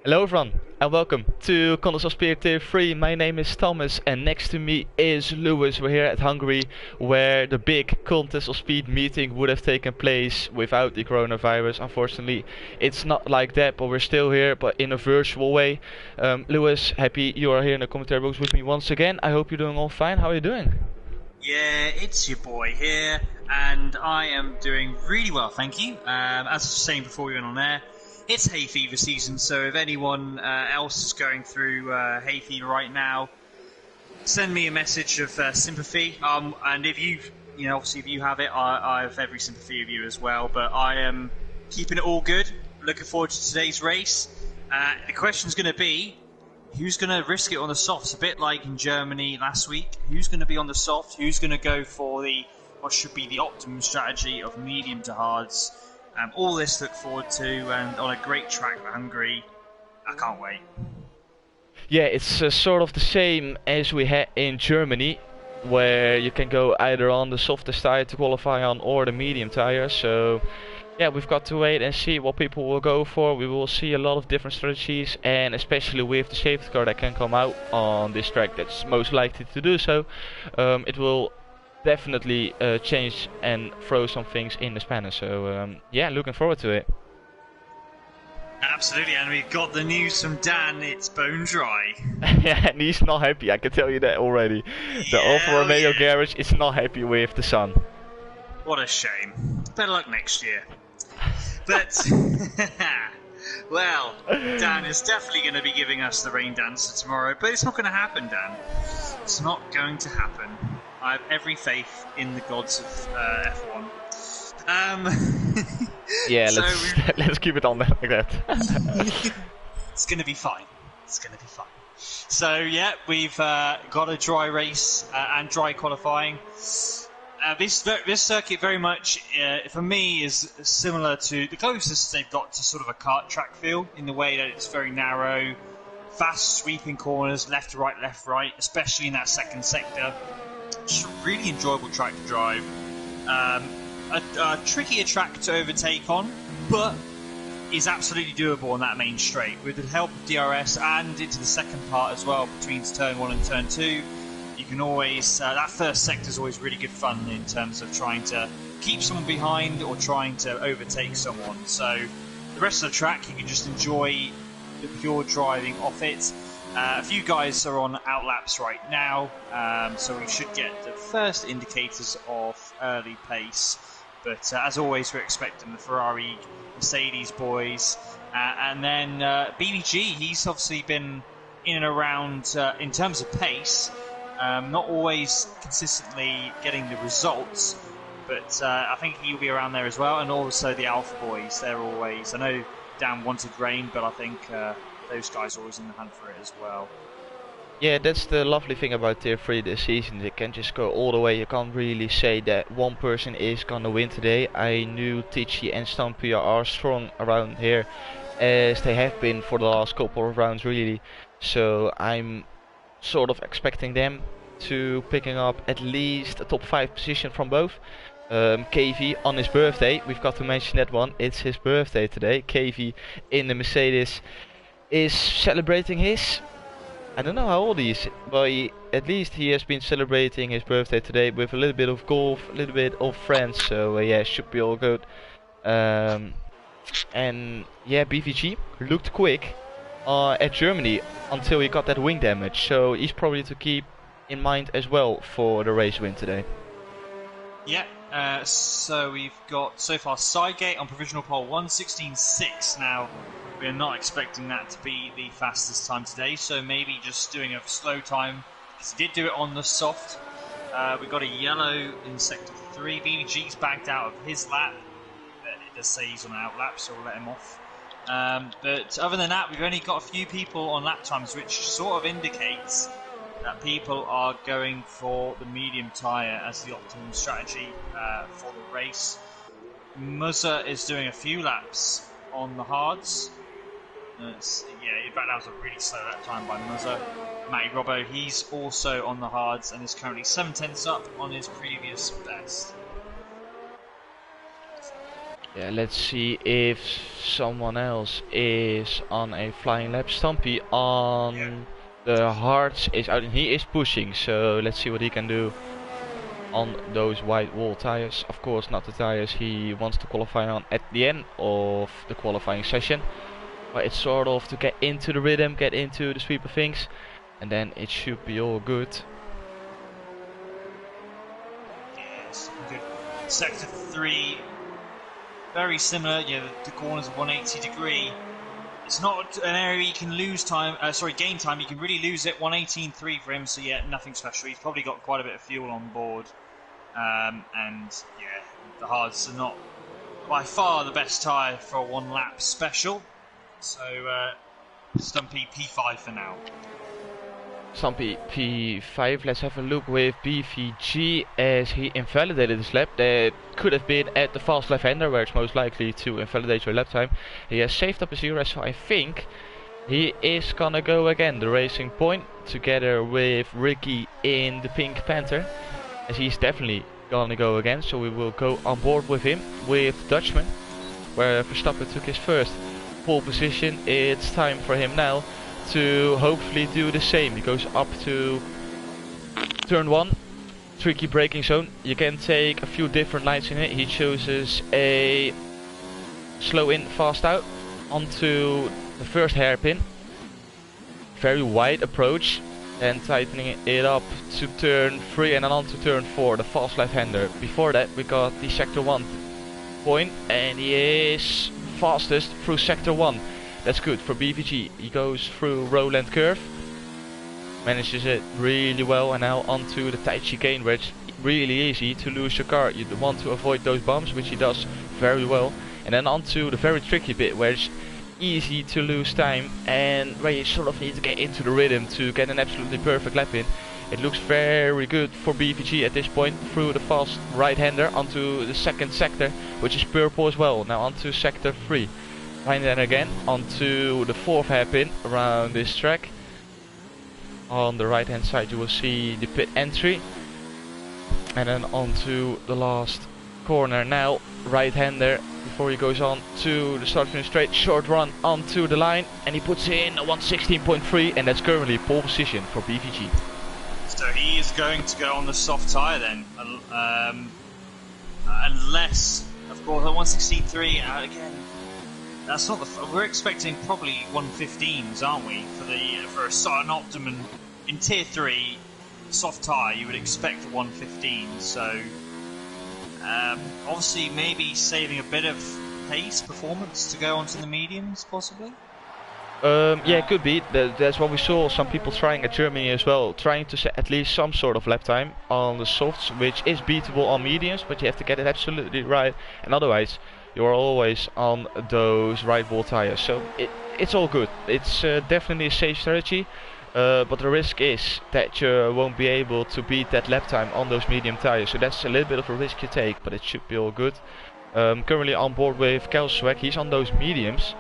Hello everyone and welcome to Contest of Speed Tier 3. My name is Thomas and next to me is Lewis. We're here at Hungary where the big Contest of Speed meeting would have taken place without the coronavirus. Unfortunately it's not like that, but we're still here, but in a virtual way. Lewis, happy you are here in the commentary box with me once again. I hope you're doing all fine. How are you doing? Yeah, it's your boy here, and I am doing really well, thank you. As I was saying before we went on air, it's hay fever season, so if anyone else is going through hay fever right now, send me a message of sympathy. And if obviously if you have it, I have every sympathy of you as well. But I am keeping it all good. Looking forward to today's race. The question's going to be, who's going to risk it on the softs? A bit like in Germany last week. Who's going to be on the soft? Who's going to go for what should be the optimum strategy of medium to hards? All this to look forward to, and on a great track for Hungary. I can't wait. Yeah, it's sort of the same as we had in Germany, where you can go either on the softest tire to qualify on or the medium tire. So yeah, we've got to wait and see what people will go for. We will see a lot of different strategies, and especially with the safety car that can come out on this track, that's most likely to do so. It will definitely change and throw some things in the spanner. So yeah, looking forward to it. Absolutely, and we've got the news from Dan. It's bone dry. Yeah, and he's not happy, I can tell you that already. The Alfa Romeo garage is not happy with the sun. What a shame. Better luck next year. But, well, Dan is definitely going to be giving us the rain dancer tomorrow, but it's not going to happen, Dan. It's not going to happen. I have every faith in the gods of F1. Yeah, let's keep it on like that. It's going to be fine. It's going to be fine. So, yeah, we've got a dry race and dry qualifying. This circuit very much, for me, is similar to the closest they've got to sort of a kart track feel, in the way that it's very narrow, fast sweeping corners, left to right, especially in that second sector. Just a really enjoyable track to drive. A trickier track to overtake on, but is absolutely doable on that main straight. With the help of DRS and into the second part as well, between turn 1 and turn 2, you can always, that first sector is always really good fun in terms of trying to keep someone behind or trying to overtake someone. So the rest of the track, you can just enjoy the pure driving off it. A few guys are on outlaps right now, so we should get the first indicators of early pace. But as always, we're expecting the Ferrari, Mercedes boys, and then BBG. He's obviously been in and around in terms of pace, not always consistently getting the results, but I think he'll be around there as well. And also the Alpha boys, they're always. I know Dan wanted rain, but I think those guys are always in the hunt for it as well. Yeah, that's the lovely thing about Tier 3 this season. It can just go all the way. You can't really say that one person is gonna win today. I knew Tichy and Stampia are strong around here, as they have been for the last couple of rounds really. So I'm sort of expecting them to picking up at least a top 5 position from both. KV on his birthday, we've got to mention that one. It's his birthday today. KV in the Mercedes is celebrating his, I don't know how old he is, but at least he has been celebrating his birthday today with a little bit of golf, a little bit of friends, so yeah, should be all good. And yeah, BVG looked quick at Germany until he got that wing damage, so he's probably to keep in mind as well for the race win today. Yeah, so we've got so far Sidegate on provisional pole 1:16.6. Now we're not expecting that to be the fastest time today, so maybe just doing a slow time, because he did do it on the soft. We've got a yellow in sector 3. BBG's backed out of his lap, but it does say he's on an out lap, so we'll let him off. But other than that, we've only got a few people on lap times, which sort of indicates that people are going for the medium tyre as the optimum strategy for the race. Muzza is doing a few laps on the hards. Yeah, in fact that was a really slow lap time by Muzza. Matty Robbo, he's also on the hards and is currently 7/10 up on his previous best. Yeah, let's see if someone else is on a flying lap. Stumpy Yeah. on the hards is out and he is pushing, so let's see what he can do on those white wall tires. Of course not the tires he wants to qualify on at the end of the qualifying session, but it's sort of to get into the rhythm, get into the sweep of things, and then it should be all good. Yes, good. Sector 3, very similar. Yeah, the corners are 180 degree. It's not an area you can lose time. Gain time. You can really lose it. 118.3 for him. So yeah, nothing special. He's probably got quite a bit of fuel on board, and yeah, the hards are not by far the best tyre for a 1 lap special. So Stumpy P5 for now. Stumpy P5, let's have a look with BVG as he invalidated his lap. That could have been at the fast left-hander where it's most likely to invalidate your lap time. He has saved up his zero, so I think he is gonna go again. The Racing Point together with Ricky in the Pink Panther, as he's definitely gonna go again, so we will go on board with him with Dutchman, where Verstappen took his first pole position. It's time for him now to hopefully do the same. He goes up to turn 1, tricky braking zone. You can take a few different lines in it. He chooses a slow in, fast out onto the first hairpin. Very wide approach, and tightening it up to turn 3 and then on to turn 4, the fast left-hander. Before that we got the sector 1 point, and he is fastest through sector 1. That's good for BVG. He goes through Roland curve, manages it really well, and now onto the tight chicane where it's really easy to lose your car. You want to avoid those bumps, which he does very well, and then onto the very tricky bit where it's easy to lose time and where you sort of need to get into the rhythm to get an absolutely perfect lap in. It looks very good for BVG at this point, through the fast right-hander onto the second sector, which is purple as well. Now onto sector 3. And then again onto the 4th hairpin around this track. On the right hand side you will see the pit entry, and then onto the last corner now, right-hander, before he goes on to the start finish straight, short run onto the line, and he puts in a 116.3, and that's currently pole position for BVG. So he is going to go on the soft tyre then, unless, of course, at 116.3 again. That's not the. We're expecting probably 115s, aren't we? For an optimum in tier 3 soft tyre, you would expect a 115. So obviously, maybe saving a bit of pace performance to go onto the mediums, possibly. Yeah, it could be. That's what we saw some people trying at Germany as well, trying to set at least some sort of lap time on the softs, which is beatable on mediums, but you have to get it absolutely right, and otherwise you are always on those right wall tires. So it's all good. It's definitely a safe strategy, but the risk is that you won't be able to beat that lap time on those medium tires. So that's a little bit of a risk you take, but it should be all good. Currently on board with Kelsweg, he's on those mediums,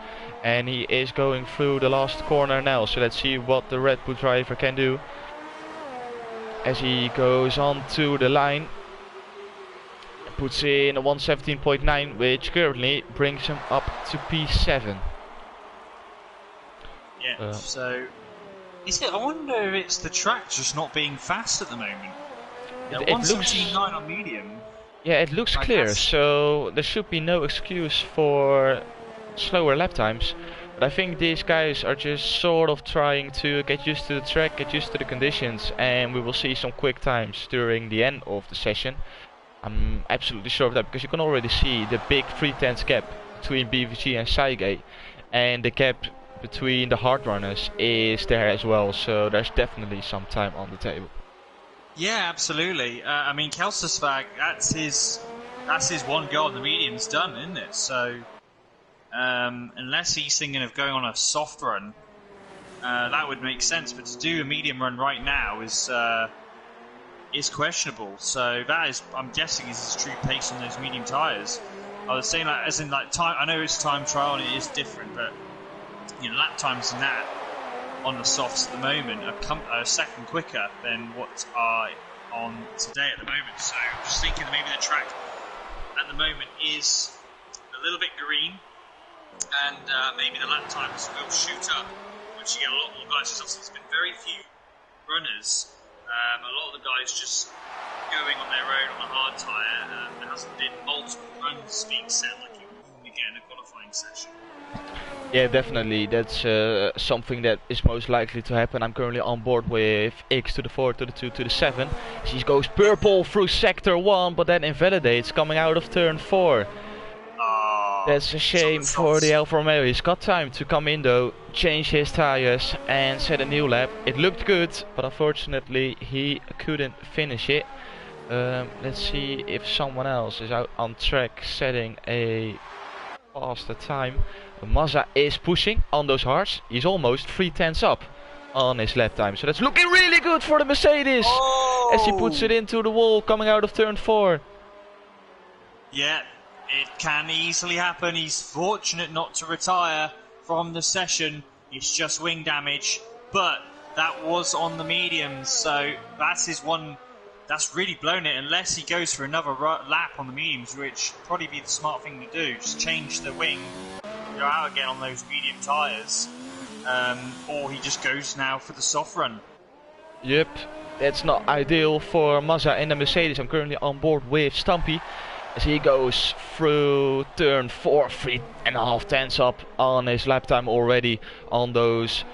and he is going through the last corner now. So let's see what the Red Bull driver can do as he goes on to the line. Puts in a 117.9, which currently brings him up to P7. Yeah, so I wonder if it's the track just not being fast at the moment. Yeah, 117.9 on medium. Yeah, it looks clear, so there should be no excuse for slower lap times. But I think these guys are just sort of trying to get used to the track, get used to the conditions, and we will see some quick times during the end of the session. I'm absolutely sure of that, because you can already see the big 3/10 gap between BVG and Saige, and the gap between the hard runners is there as well, so there's definitely some time on the table. Yeah, absolutely. I mean, Kelsweg, that's his one goal in the medium's done, isn't it? So unless he's thinking of going on a soft run, that would make sense, but to do a medium run right now is questionable. So that is, I'm guessing, is his true pace on those medium tyres. I was saying, like, as in like time. I know it's time trial and it is different, but you know, lap times in that on the softs at the moment are a second quicker than what are on today at the moment. So I'm just thinking that maybe the track at the moment is a little bit green, and maybe the lap times will shoot up, which you get a lot more guys. Because obviously, there's been very few runners. A lot of the guys just going on their own on a hard tyre. There hasn't been multiple runs being set like you normally get in a qualifying session. Yeah, definitely. That's something that is most likely to happen. I'm currently on board with X to the 4, to the 2, to the 7. She goes purple through sector 1, but then invalidates coming out of turn 4. That's a shame for the Alfa Romeo. He's got time to come in though, change his tires and set a new lap. It looked good, but unfortunately he couldn't finish it. Let's see if someone else is out on track setting a faster time. Mazda is pushing on those hards. He's almost 3/10 up on his lap time. So that's looking really good for the Mercedes as he puts it into the wall coming out of turn 4. Yeah. It can easily happen. He's fortunate not to retire from the session. It's just wing damage, but that was on the mediums, so that's his one. That's really blown it. Unless he goes for another lap on the mediums, which would probably be the smart thing to do. Just change the wing, go out again on those medium tyres, or he just goes now for the soft run. Yep, that's not ideal for Mazda and the Mercedes. I'm currently on board with Stumpy. As he goes through turn 4, 3.5 up on his lap time already on those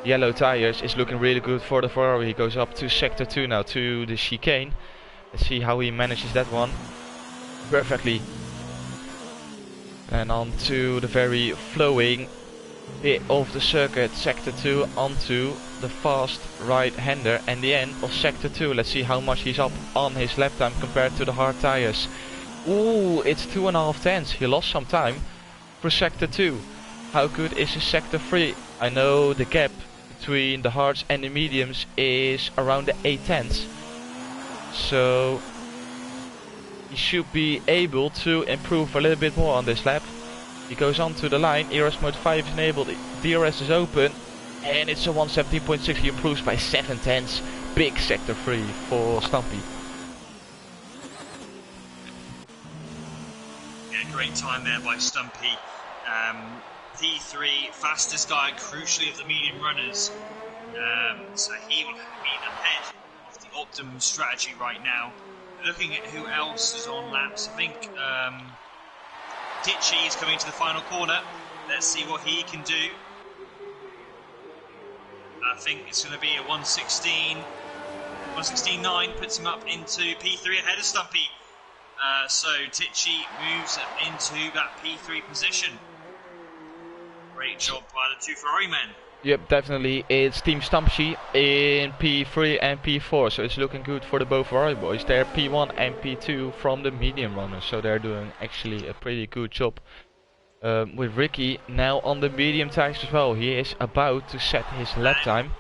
yellow tires. It's looking really good for the Ferrari. He goes up to sector 2 now, to the chicane. Let's see how he manages that one. Perfectly. And on to the very flowing bit of the circuit, sector 2 onto the fast right-hander. And the end of sector 2. Let's see how much he's up on his lap time compared to the hard tires. Ooh, it's 2.5 tenths. He lost some time for sector 2. How good is his sector 3? I know the gap between the hards and the mediums is around the 8 tenths. So he should be able to improve a little bit more on this lap. He goes on to the line. ERS mode 5 is enabled. DRS is open. And it's a 117.6. He improves by 7 tenths. Big sector 3 for Stumpy. Great time there by Stumpy. P3, fastest guy, crucially, of the medium runners. So he will be ahead of the optimum strategy right now. Looking at who else is on laps, I think Ditchy is coming to the final corner. Let's see what he can do. I think it's going to be a 116.9, puts him up into P3 ahead of Stumpy. So Tichy moves into that P3 position. Great job by the two Ferrari men. Yep, definitely. It's Team Stumpy in P3 and P4, so it's looking good for the both Ferrari boys. They're P1 and P2 from the medium runners, so they're doing actually a pretty good job. With Ricky now on the medium tires as well. He is about to set his lap time.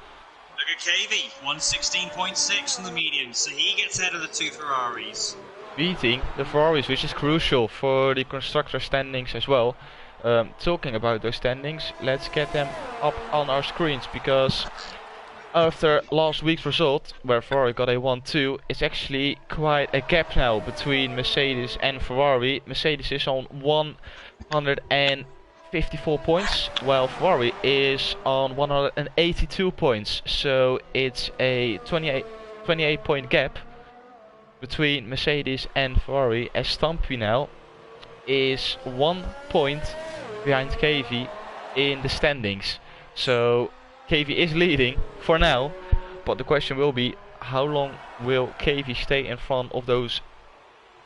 Look at KV, 116.6 on the medium, so he gets ahead of the two Ferraris. Beating the Ferraris, which is crucial for the constructor standings as well. Talking about those standings, let's get them up on our screens, because after last week's result, where Ferrari got a 1-2, it's actually quite a gap now between Mercedes and Ferrari. Mercedes is on 154 points, while Ferrari is on 182 points. So it's a 28 point gap between Mercedes and Ferrari, as Stumpy now is 1 point behind KV in the standings. So KV is leading for now, but the question will be, how long will KV stay in front of those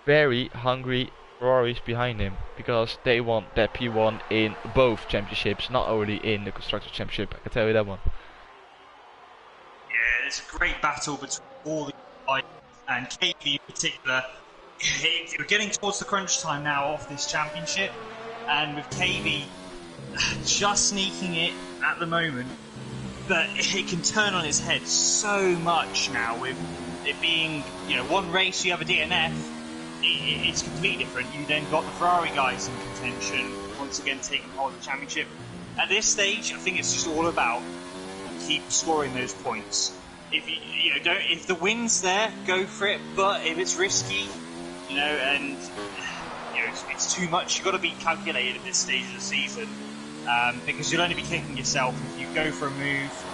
very hungry Ferraris behind him, because they want that P1 in both championships, not only in the Constructors' Championship, I can tell you that one. Yeah, it's a great battle between all the guys, and KV in particular. We're getting towards the crunch time now of this championship, and with KV just sneaking it at the moment, but it can turn on its head so much now with it being, you know, one race you have a DNF, it's completely different. You then got the Ferrari guys in contention, once again taking hold of the championship. At this stage, I think it's just all about keep scoring those points. If if the win's there, go for it. But if it's risky, and it's too much. You've got to be calculated at this stage of the season, because you'll only be kicking yourself if you go for a move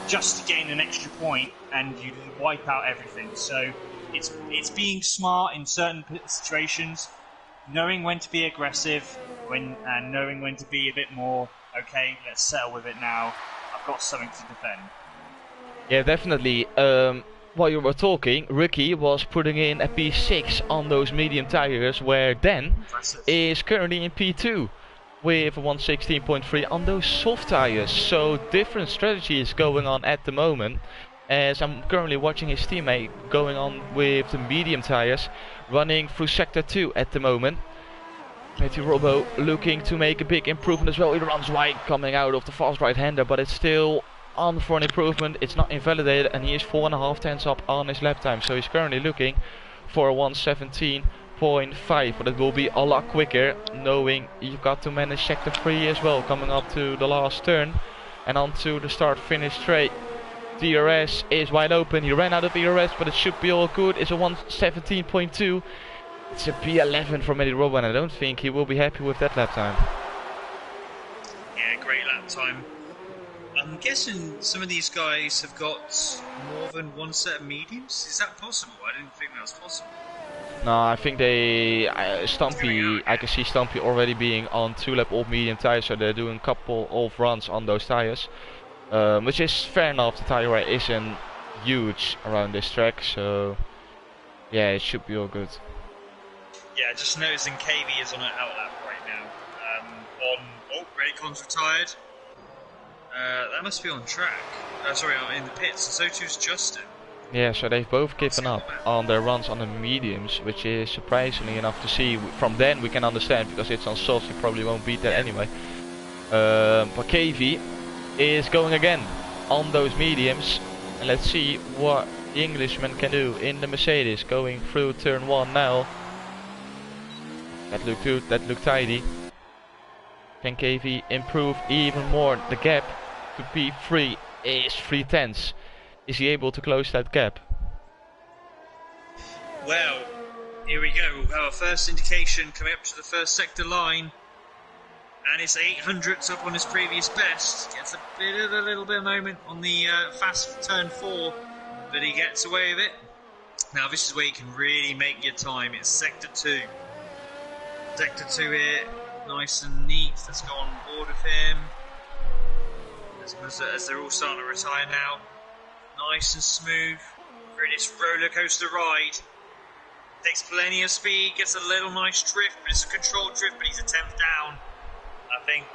just to gain an extra point and you wipe out everything. So it's being smart in certain situations, knowing when to be aggressive, and knowing when to be a bit more, okay, let's settle with it now. I've got something to defend. Yeah, definitely. While you were talking, Ricky was putting in a P6 on those medium tires, where Dan is currently in P2 with a 116.3 on those soft tires. So different strategies going on at the moment, as I'm currently watching his teammate going on with the medium tires, running through sector 2 at the moment. Matty Robbo looking to make a big improvement as well. He runs wide coming out of the fast right hander, but it's still on for an improvement. It's not invalidated, and he is 4.5 tenths up on his lap time, so he's currently looking for a 117.5, but it will be a lot quicker, knowing you've got to manage sector 3 as well, coming up to the last turn and onto the start finish straight. DRS is wide open. He ran out of DRS, but it should be all good. It's a 117.2. It's a P11 from Eddie Robbo, and I don't think he will be happy with that lap time. Yeah, great lap time. I'm guessing some of these guys have got more than one set of mediums. Is that possible? I didn't think that was possible. No, I think they... Stumpy, I can see Stumpy already being on 2-lap old medium tires, so they're doing a couple of runs on those tires. Which is fair enough, the tire wear isn't huge around this track, so... yeah, it should be all good. Yeah, just noticing KV is on an outlap right now. Raycon's retired. That must be on track. Sorry, in the pits. And so too is Justin. Yeah, so they've both given up on their runs on the mediums, which is surprisingly enough to see. From then we can understand, because it's on softs, you probably won't beat that anyway. But KV is going again on those mediums, and let's see what the Englishman can do in the Mercedes, going through turn 1 now. That looked good, that looked tidy. Can KV improve even more? The gap to P3 is 3 tenths. Is he able to close that gap? Well, here we go. We'll have our first indication coming up to the first sector line. And it's 800s up on his previous best. Gets a little bit of moment on the fast turn 4, but he gets away with it. Now this is where you can really make your time. It's sector 2. Sector 2 here, nice and neat. Let's go on board with him. As they're all starting to retire now. Nice and smooth. Through this roller coaster ride. Takes plenty of speed, gets a little nice drift, but it's a controlled drift, but he's a 10th down. I think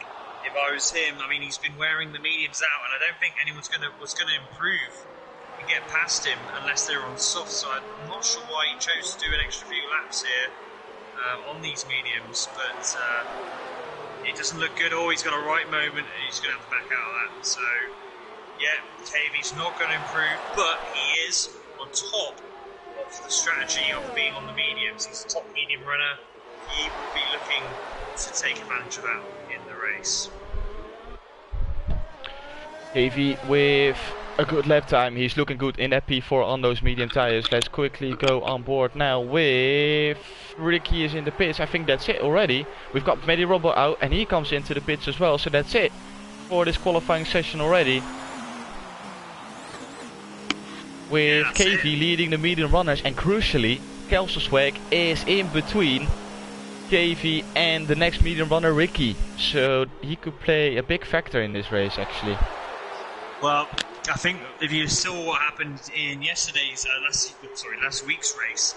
if I was him, I mean, he's been wearing the mediums out, and I don't think anyone's was gonna improve and get past him unless they're on soft side. I'm not sure why he chose to do an extra few laps here on these mediums, but it doesn't look good. Oh, he's got a right moment, and he's gonna have to back out of that. So, yeah, KV's not gonna improve, but he is on top of the strategy of being on the mediums. He's a top medium runner. He will be looking to take advantage of that in the race. KV with a good lap time. He's looking good in that P4 on those medium tires. Let's quickly go on board now with Ricky is in the pits. I think that's it already. We've got Matty Robbo out, and he comes into the pits as well. So that's it for this qualifying session already. With KV leading the medium runners, and crucially, Kelselsweg is in between KV and the next medium runner, Ricky. So he could play a big factor in this race, actually. Well, I think if you saw what happened in yesterday's, last week's race,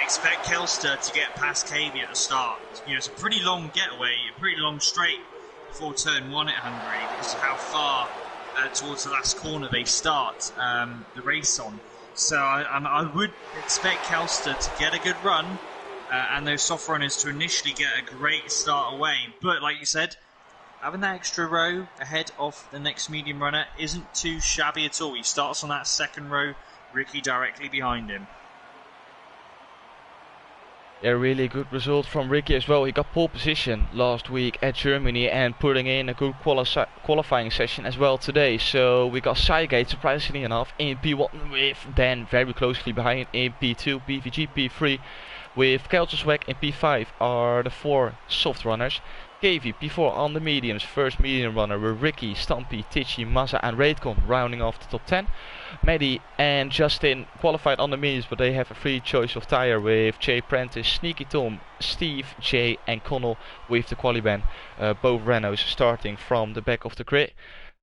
expect Kelster to get past KV at the start. You know, it's a pretty long getaway, a pretty long straight before turn 1 at Hungary, because of how far towards the last corner they start the race on. So I would expect Kelster to get a good run, and those soft runners to initially get a great start away. But like you said, having that extra row ahead of the next medium runner isn't too shabby at all. He starts on that second row, Ricky directly behind him. A really good result from Ricky as well. He got pole position last week at Germany and putting in a good qualifying session as well today. So we got Cygate, surprisingly enough, in P1 with Dan very closely behind in P2, BVG P3. With Keltersweg in P5 are the 4 soft runners. KV P4 on the mediums, first medium runner were Ricky, Stampy, Tichy, Mazza and Raidcon rounding off the top 10. Maddie and Justin qualified on the mediums, but they have a free choice of tyre with Jay Prentice, Sneaky Tom, Steve, Jay and Connell with the quali-ban. Both Renaults starting from the back of the grid.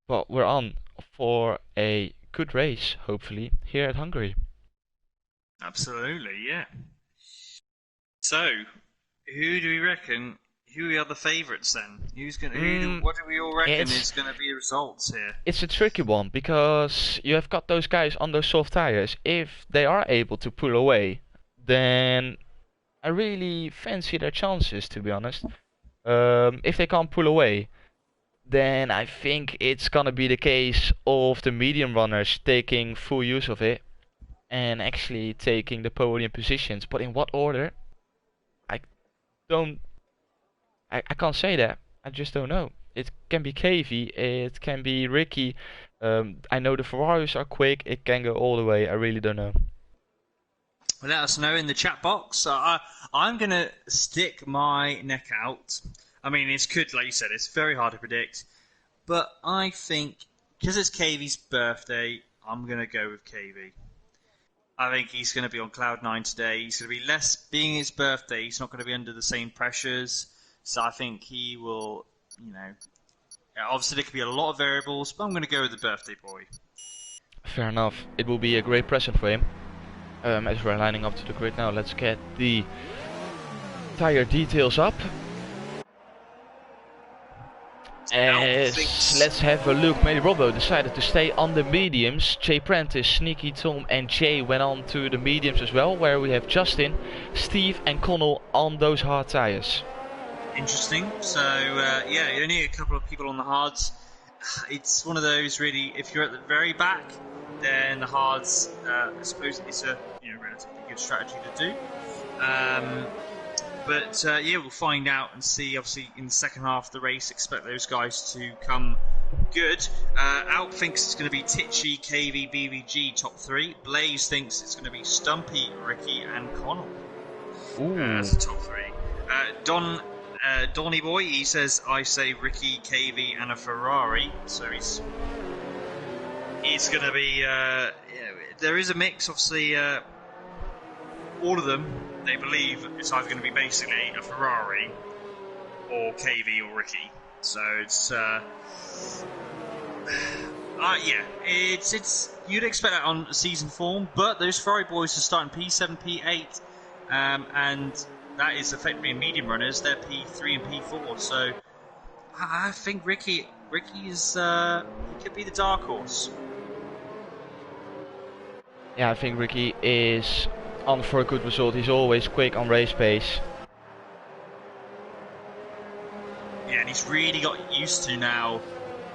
But we're on for a good race, hopefully, here at Hungary. Absolutely, yeah. So, who do we reckon? Who are the favourites then? Who's going? What do we all reckon is going to be the results here? It's a tricky one because you have got those guys on those soft tires. If they are able to pull away, then I really fancy their chances, to be honest. If they can't pull away, then I think it's gonna be the case of the medium runners taking full use of it and actually taking the podium positions. But in what order? I can't say that. I just don't know. It can be KV, it can be Ricky. I know the Ferraris are quick. It can go all the way. I really don't know. Well, let us know in the chat box. I'm going to stick my neck out. I mean, it's good, like you said, it's very hard to predict. But I think, because it's KV's birthday, I'm going to go with KV. I think he's going to be on cloud 9 today. He's going to be less, being his birthday, he's not going to be under the same pressures. So I think he will, obviously there could be a lot of variables, but I'm going to go with the birthday boy. Fair enough. It will be a great present for him. As we're lining up to the grid now, let's get the tire details up. Let's have a look. Maybe Robbo decided to stay on the mediums. Jay Prentice, Sneaky Tom and Jay went on to the mediums as well, where we have Justin, Steve and Connell on those hard tires. Interesting. So, yeah, you only need a couple of people on the hards. It's one of those, really, if you're at the very back, then the hards, I suppose it's a relatively good strategy to do. But, yeah, we'll find out and see, obviously, in the second half of the race, expect those guys to come good. Alp thinks it's going to be Tichy, KV, BVG, top 3. Blaze thinks it's going to be Stumpy, Ricky and Connell as the top 3. Donny Boy, he says, I say Ricky, KV and a Ferrari. So he's going to be, there is a mix, obviously, all of them, they believe it's either going to be basically a Ferrari or KV or Ricky. So it's, yeah, it's you'd expect that on season form, but those Ferrari boys are starting P7, P8, and that is effectively medium runners. They're P3 and P4, so I think Ricky is he could be the dark horse. Yeah, I think Ricky is on for a good result. He's always quick on race pace. Yeah, and he's really got used to now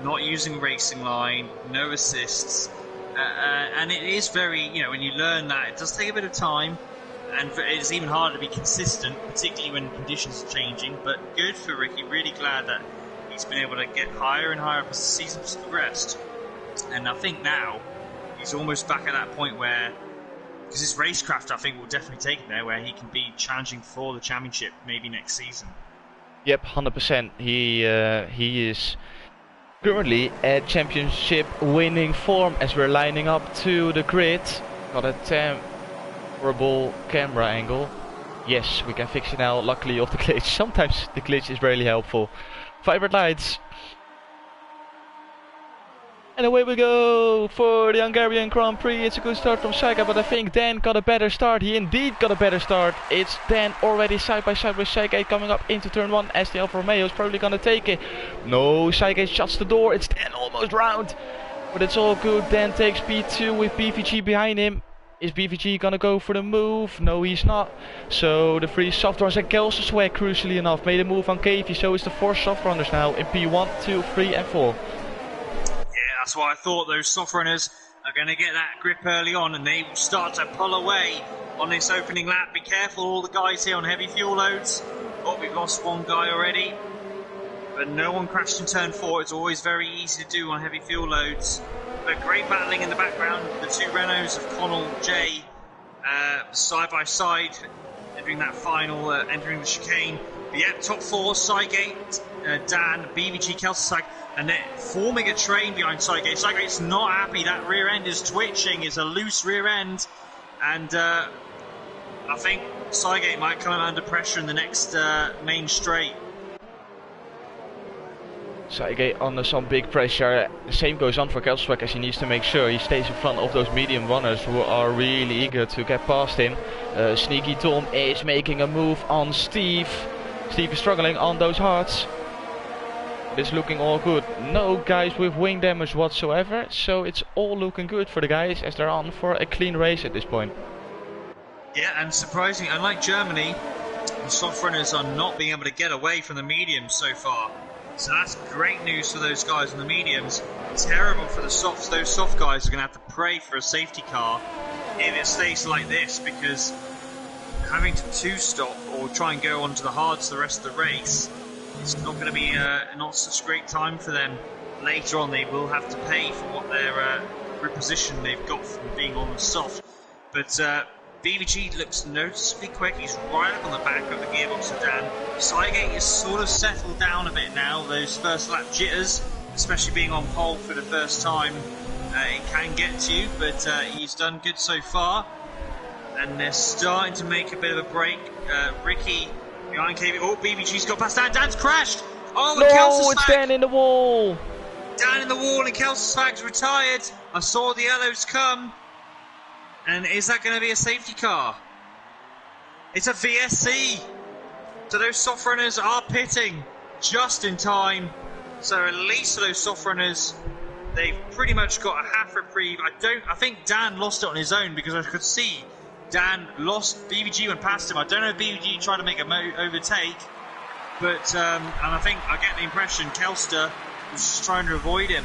not using racing line, no assists, and it is very, when you learn that, it does take a bit of time. And it's even harder to be consistent, particularly when conditions are changing. But good for Ricky. Really glad that he's been able to get higher and higher as the season's progressed. And I think now he's almost back at that point where, because his racecraft, I think, will definitely take him there, where he can be challenging for the championship maybe next season. Yep, 100%. He is currently at championship winning form as we're lining up to the grid. Got a terrible camera angle. Yes, we can fix it now, luckily, off the glitch. Sometimes the glitch is really helpful. Vibrant lights. And away we go for the Hungarian Grand Prix. It's a good start from Saika, but I think Dan got a better start. He indeed got a better start. It's Dan already side by side with Saika coming up into turn 1 as the Alfa Romeo is probably going to take it. No, Saika shuts the door. It's Dan almost round. But it's all good. Dan takes P2 with BVG behind him. Is BVG gonna go for the move? No, he's not. So the 3 soft runners and Keltersweg, crucially enough, made a move on KV. So it's the 4 soft runners now in P1, 2, 3 and 4. Yeah, that's what I thought. Those soft runners are going to get that grip early on, and they will start to pull away on this opening lap. Be careful, all the guys here on heavy fuel loads. Oh, we've lost one guy already. But no one crashed in turn 4. It's always very easy to do on heavy fuel loads. But great battling in the background. The 2 Renaults of Connell, Jay, side by side. entering that final, entering the chicane. But yeah, top four, Cygate, Dan, BVG, Kelsey, and they're forming a train behind Cygate. Cygate's not happy. That rear end is twitching. It's a loose rear end. And I think Cygate might come under pressure in the next main straight. Cygate under some big pressure. The same goes on for Kelswijk, as he needs to make sure he stays in front of those medium runners who are really eager to get past him. Sneaky Tom is making a move on Steve. Steve is struggling on those hards. It's looking all good. No guys with wing damage whatsoever, so it's all looking good for the guys as they're on for a clean race at this point. Yeah, and surprisingly, unlike Germany, the soft runners are not being able to get away from the mediums so far. So that's great news for those guys in the mediums. Terrible for the softs. Those soft guys are going to have to pray for a safety car if it stays like this, because having to two-stop or try and go onto the hards the rest of the race, it's not going to be not such a great time for them. Later on, they will have to pay for what their reposition they've got from being on the soft. But BVG looks noticeably quick. He's right up on the back of the gearbox of Dan. Cygate is sort of settled down a bit now. Those first lap jitters, especially being on pole for the first time, it can get to you, but he's done good so far. And they're starting to make a bit of a break. Ricky behind KV. Oh, BVG's got past Dan. Dan's crashed! Oh, no, it's Dan in the wall! Dan in the wall and Kelswag's retired. I saw the yellows come. And is that going to be a safety car? It's a VSC. So those soft runners are pitting just in time. So at least for those soft runners, they've pretty much got a half reprieve. I think Dan lost it on his own, because I could see Dan lost. BVG went past him. I don't know if BVG tried to make an overtake, but and I get the impression Kelster was just trying to avoid him.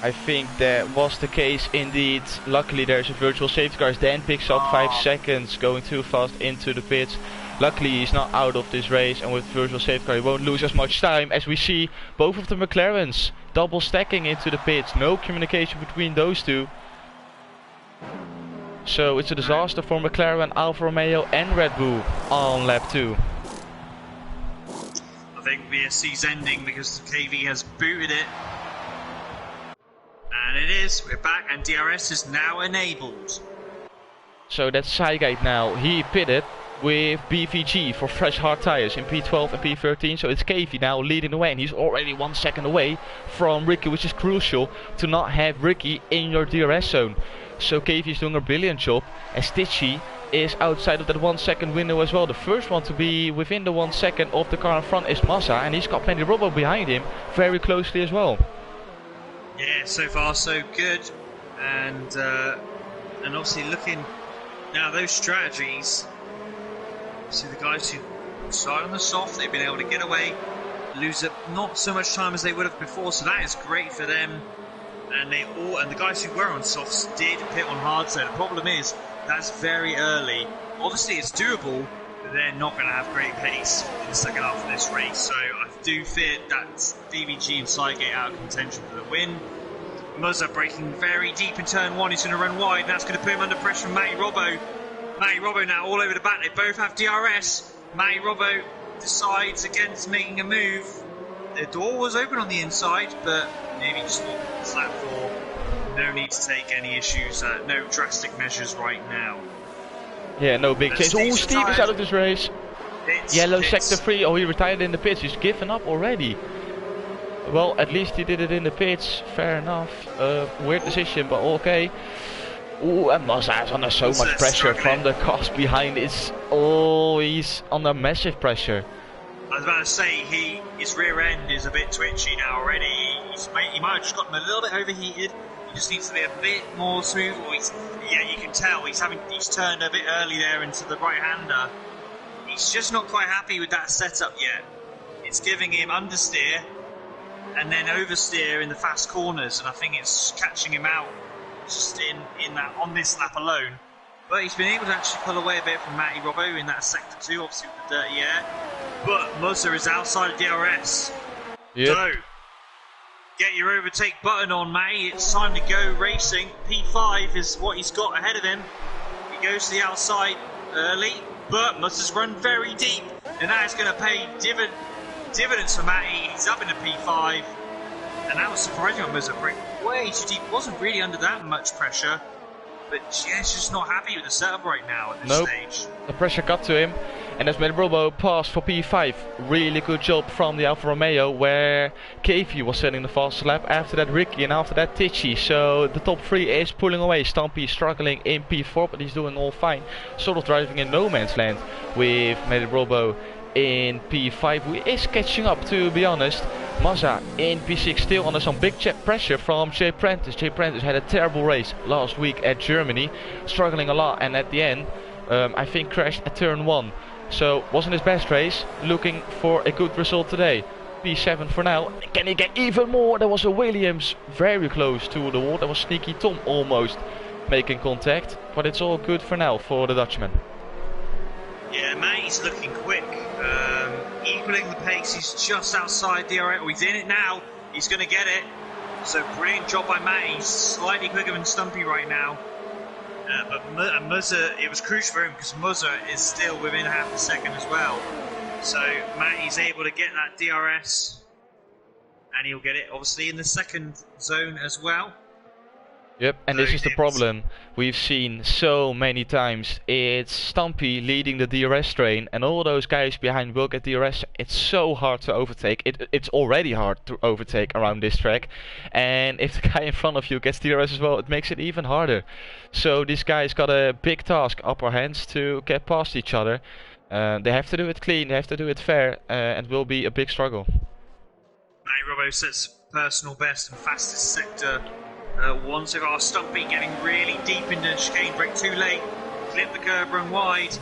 I think that was the case indeed. Luckily there's a virtual safety car. Dan picks up 5 seconds going too fast into the pits. Luckily he's not out of this race, and with virtual safety car he won't lose as much time, as we see both of the McLarens double stacking into the pits. No communication between those two. So it's a disaster for McLaren, Alfa Romeo and Red Bull on lap 2. I think VSC's ending because the KV has booted it. And it is, we're back, and DRS is now enabled. So that's Cygate now. He pitted with BVG for fresh hard tires in P12 and P13. So it's KV now leading the way, and he's already 1 second away from Ricky, which is crucial to not have Ricky in your DRS zone. So KV is doing a brilliant job, as Stitchy is outside of that 1 second window as well. The first one to be within the 1 second of the car in front is Massa, and he's got plenty of Robo behind him very closely as well. Yeah, so far so good, and obviously looking now those strategies. See the guys who start on the soft, they've been able to get away, lose up not so much time as they would have before, so that is great for them. And the guys who were on softs did pit on hard. So the problem is that's very early. Obviously it's doable, but they're not going to have great pace in the second half of this race. So I do fear that BVG and Cygate out of contention for the win. Muzza braking very deep in turn 1. He's going to run wide, and that's going to put him under pressure from Matty Robbo. Matty Robbo now all over the back. They both have DRS. Matty Robbo decides against making a move. The door was open on the inside, but maybe just walk lap 4. No need to take any issues, no drastic measures right now. Yeah, no big change. Oh, Steve is out of this race. Yellow sector 3. Oh, he retired in the pits. He's given up already. Well, at least he did it in the pits. Fair enough. Weird decision, but okay. Ooh, and Mazda is under so much pressure from the cars behind. He's under massive pressure. I was about to say, his rear end is a bit twitchy now already. He might have just gotten a little bit overheated. He just needs to be a bit more smooth. Yeah, you can tell he's turned a bit early there into the right-hander. He's just not quite happy with that setup yet. It's giving him understeer and then oversteer in the fast corners, and I think it's catching him out just on this lap alone. But he's been able to actually pull away a bit from Matty Robbo in that sector 2, obviously with the dirty air. But Muzza is outside of DRS. Yep. So, get your overtake button on, Matty. It's time to go racing. P5 is what he's got ahead of him. He goes to the outside early, but Mutter's run very deep, and that is going to pay dividends for Matty. He's up in the P5, and that was surprising on Mutter. Way too deep, wasn't really under that much pressure, but yeah, he's just not happy with the setup right now at this stage. The pressure got to him, and as Robo passed for P5, really good job from the Alfa Romeo, where KV was setting the fastest lap, after that Ricky, and after that Tichy. So the top 3 is pulling away. Stampy is struggling in P4, but he's doing all fine. Sort of driving in no man's land with Robo in P5, who is catching up, to be honest. Mazza in P6 still under some big pressure from Jay Prentice. Jay Prentice had a terrible race last week at Germany, struggling a lot, and at the end I think crashed at turn 1. So wasn't his best race, looking for a good result today. P7 for now. Can he get even more? There was a Williams very close to the wall. There was Sneaky Tom almost making contact, but it's all good for now for the Dutchman. Yeah, Matty's looking quick. Equaling the pace, he's just outside the R8. Oh, he's in it now. He's going to get it. So brilliant job by Matty. He's slightly quicker than Stumpy right now. But Muzzer, it was crucial for him because Muzzer is still within half a second as well. So Matty's able to get that DRS, and he'll get it obviously in the second zone as well. Yep, and this is the problem we've seen so many times. It's Stumpy leading the DRS train, and all those guys behind will get DRS. It's so hard to overtake. It's already hard to overtake around this track, and if the guy in front of you gets DRS as well, it makes it even harder. So these guys got a big task up our hands to get past each other. They have to do it clean, they have to do it fair, and will be a big struggle. Matty Robbo sets personal best and fastest sector. Once of our Stumpy getting really deep into the chicane, brake too late, clip the curb, run wide,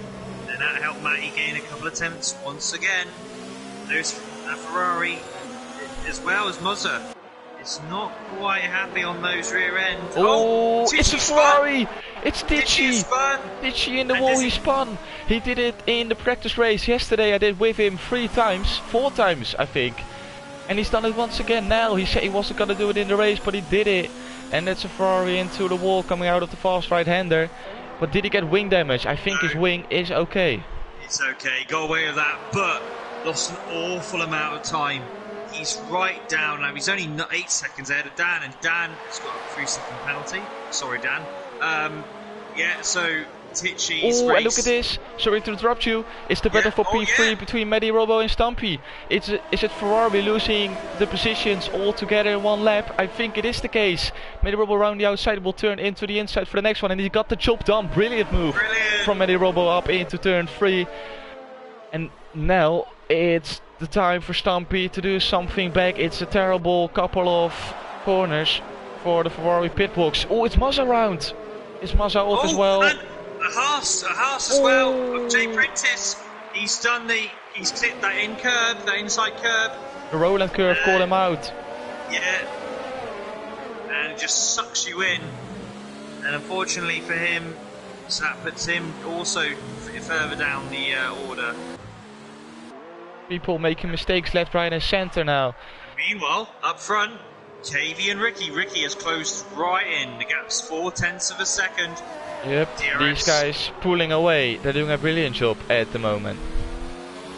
and that helped Matty gain a couple of attempts once again. There's a Ferrari as well as Muzzer. It's not quite happy on those rear ends. Oh, it's a Ferrari! It's Tichy Tichy in the wall, he spun. He did it in the practice race yesterday. I did with him 4 times I think. And he's done it once again now. He said he wasn't going to do it in the race, but he did it. And it's a Ferrari into the wall coming out of the fast right-hander. But did he get wing damage? I think his wing is okay. It's okay, got away with that, but lost an awful amount of time. He's right down now. He's only 8 seconds ahead of Dan, and Dan has got a 3-second penalty. Sorry, Dan. Yeah, so Tichy's race. And look at this. Sorry to interrupt you. It's the battle for P3 between Matty Robbo and Stumpy. Is it Ferrari losing the positions all together in one lap? I think it is the case. Matty Robbo around the outside will turn into the inside for the next one, and he got the job done. Brilliant move from Matty Robbo up into turn 3. And now it's the time for Stumpy to do something back. It's a terrible couple of corners for the Ferrari pit box. Oh, it's Mazza around. Is Mazza off as well? And a Haas as well of Jay Prentice. He's clipped that inside curb. The Roland curve called him out. Yeah. And it just sucks you in. And unfortunately for him, so that puts him also further down the order. People making mistakes left, right and centre now. Meanwhile, up front, KV and Ricky. Ricky has closed right in. The gap's 0.4 of a second. Yep, DRS. These guys pulling away. They're doing a brilliant job at the moment.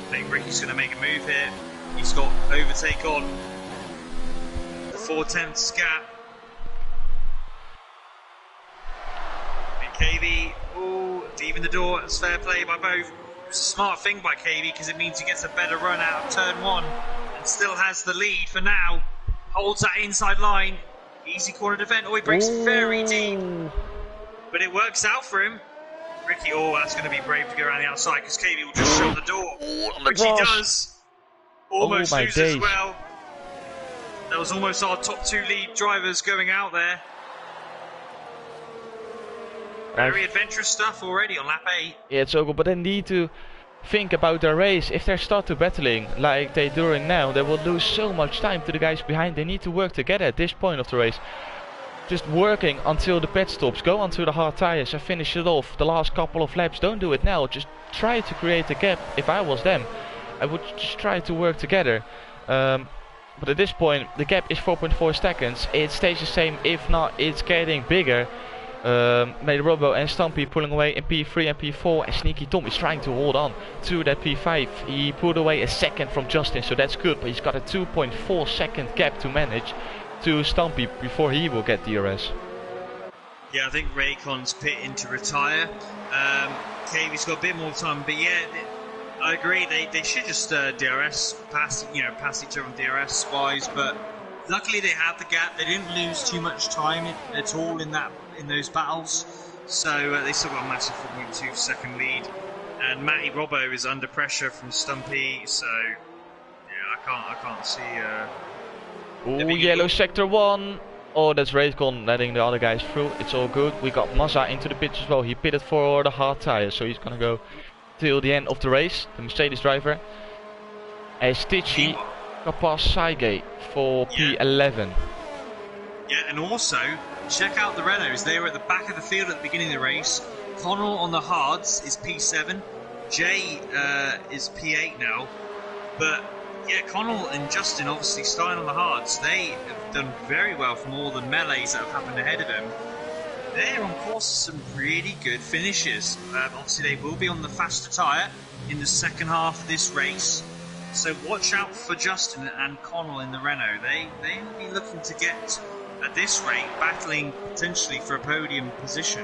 I think Ricky's going to make a move here. He's got overtake on. The 0.4 gap. And KV, leaving the door. It's fair play by both. It's a smart thing by KV because it means he gets a better run out of turn 1 and still has the lead for now. Holds that inside line. Easy corner defend. Oh, he breaks very deep. But it works out for him. Ricky, that's going to be brave to go around the outside because KV will just shut the door. Which he does. Almost loses as well. That was almost our top 2 lead drivers going out there. Very adventurous stuff already on lap 8. Yeah, it's so good, but they need to think about their race. If they start to battling like they're doing now, they will lose so much time to the guys behind. They need to work together at this point of the race. Just working until the pit stops, go onto the hard tires and finish it off the last couple of laps. Don't do it now, just try to create a gap. If I was them, I would just try to work together. But at this point, the gap is 4.4 seconds. It stays the same, if not, it's getting bigger. Made Robo and Stumpy pulling away in P3 and P4, and Sneaky Tom is trying to hold on to that P5. He pulled away a second from Justin, so that's good, but he's got a 2.4 second gap to manage to Stumpy before he will get DRS. Yeah, I think Raycon's pitting to retire. KV's got a bit more time, but yeah, I agree. They should just DRS pass each other on DRS wise, but luckily they had the gap. They didn't lose too much time at all in those battles, so they still got a massive 4.2 second lead. And Matty Robbo is under pressure from Stumpy, so yeah, I can't see. Oh, yellow sector 1. Oh, that's Raycon letting the other guys through. It's all good. We got Mazza into the pits as well. He pitted for the hard tires, so he's gonna go till the end of the race. The Mercedes driver. As Stitchy got past Saige for P11. Yeah, and also check out the Renaults. They were at the back of the field at the beginning of the race. Connell on the hards is P7. Jay is P8 now. But yeah, Connell and Justin obviously starting on the hards. They have done very well from all the melees that have happened ahead of them. They're on course for some really good finishes. Obviously they will be on the faster tyre in the second half of this race. So watch out for Justin and Connell in the Renault. They will be looking to get, at this rate, battling potentially for a podium position.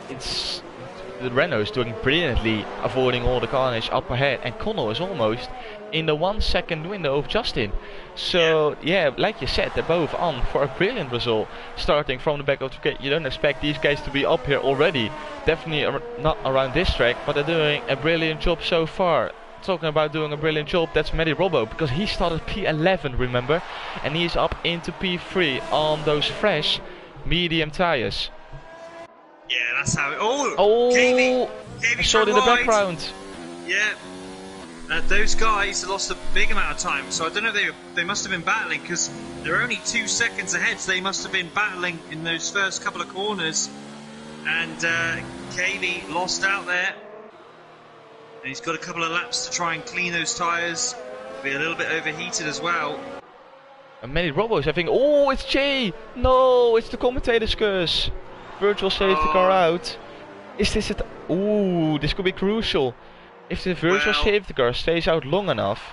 The Renault is doing brilliantly, avoiding all the carnage up ahead, and Connell is almost in the 1 second window of Justin. So yeah, like you said, they're both on for a brilliant result, starting from the back of the gate. You don't expect these guys to be up here already, definitely not around this track, but they're doing a brilliant job so far. Talking about doing a brilliant job, that's Matty Robbo, because he started P11, remember, and he's up into P3 on those fresh medium tires. Yeah, that's how it. Oh, KV I saw it in the background. Yeah, those guys lost a big amount of time, so I don't know if they must have been battling, because they're only 2 seconds ahead, so they must have been battling in those first couple of corners. And KV lost out there. And he's got a couple of laps to try and clean those tyres. Be a little bit overheated as well. And many Robos, I think. Oh, it's Jay! No, it's the commentator's curse. Virtual safety car out. Is this it? Ooh, this could be crucial. If the virtual safety car stays out long enough,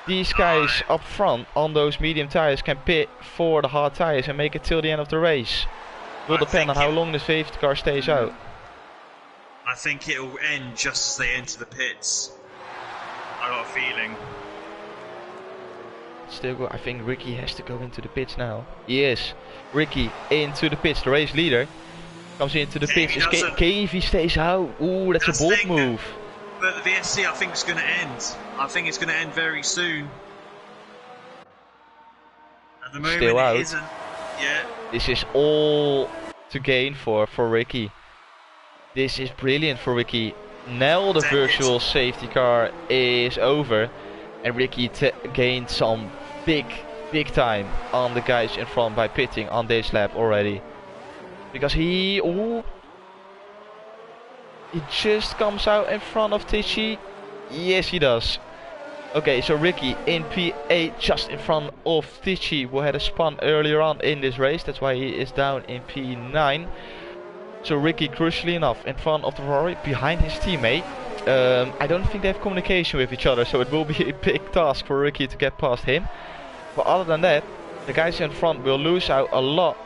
these guys up front on those medium tyres can pit for the hard tyres and make it till the end of the race. Will depend on how long the safety car stays out. I think it'll end just as they enter the pits. I got a feeling. Still go. I think Ricky has to go into the pits now. Yes, Ricky into the pits. The race leader comes into the pits. KV stays out. Ooh, that's a bold move. But the VSC, I think, is going to end. I think it's going to end very soon. At the moment, still out. It isn't. Yeah. This is all to gain for Ricky. This is brilliant for Ricky. Now the virtual safety car is over, and Ricky gained some big time on the guys in front by pitting on this lap already. Because he just comes out in front of Tichy. Yes, he does. Okay, so Ricky in P8 just in front of Tichy, who had a spun earlier on in this race. That's why he is down in P9. So Ricky, crucially enough, in front of the Ferrari, behind his teammate. I don't think they have communication with each other, so it will be a big task for Ricky to get past him. But other than that, the guys in front will lose out a lot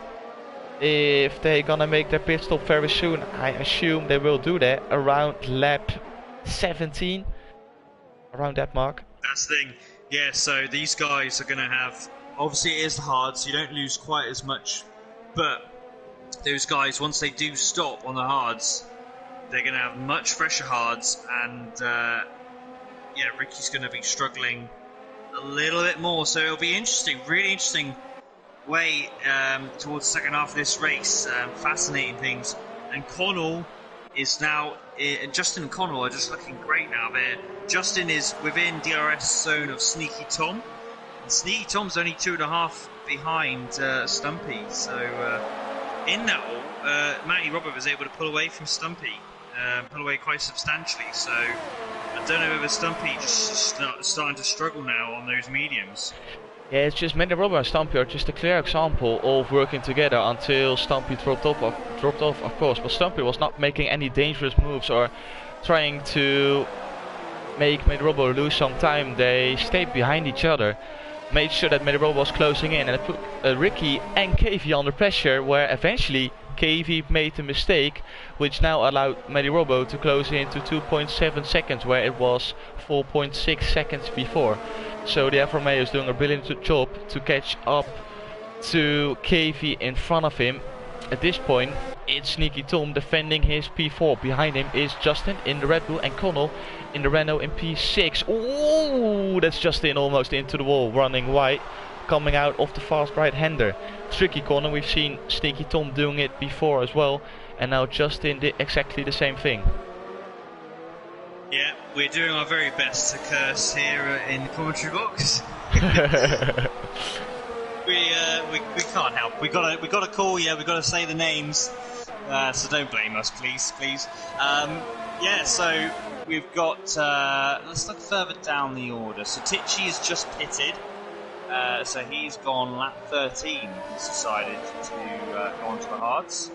if they're gonna make their pit stop very soon. I assume they will do that around lap 17, around that mark. That's the thing. Yeah, so these guys are gonna have, obviously it is hard, so you don't lose quite as much, but those guys, once they do stop on the hards, they're going to have much fresher hards, and yeah, Ricky's going to be struggling a little bit more, so it'll be interesting, really interesting way towards the second half of this race, fascinating things. And Connell is now, Justin and Connell are just looking great now there. Justin is within DRS zone of Sneaky Tom, and Sneaky Tom's only 2.5 behind Stumpy, so in that all, Matty Robert was able to pull away from Stumpy, pull away quite substantially, so I don't know whether Stumpy just starting to struggle now on those mediums. Yeah, it's just Manny Robbo and Stumpy are just a clear example of working together until Stumpy dropped off, of course. But Stumpy was not making any dangerous moves or trying to make Manny Robbo lose some time. They stayed behind each other, made sure that Manny Robbo was closing in, and it put Ricky and KV under pressure, where eventually KV made a mistake, which now allowed Manny Robbo to close in to 2.7 seconds, where it was 4.6 seconds before. So the Alfa Romeo is doing a brilliant job to catch up to KV in front of him. At this point, it's Sneaky Tom defending his P4. Behind him is Justin in the Red Bull and Connell in the Renault in P6. Ooh, that's Justin almost into the wall, running wide, coming out of the fast right-hander. Tricky corner, we've seen Sneaky Tom doing it before as well, and now Justin did exactly the same thing. Yeah, we're doing our very best to curse here in the commentary box. we can't help. We gotta call. Yeah, we gotta say the names. So don't blame us, please. Yeah. So we've got. Let's look further down the order. So Tichy is just pitted. So he's gone lap 13. He's decided to go onto the hards.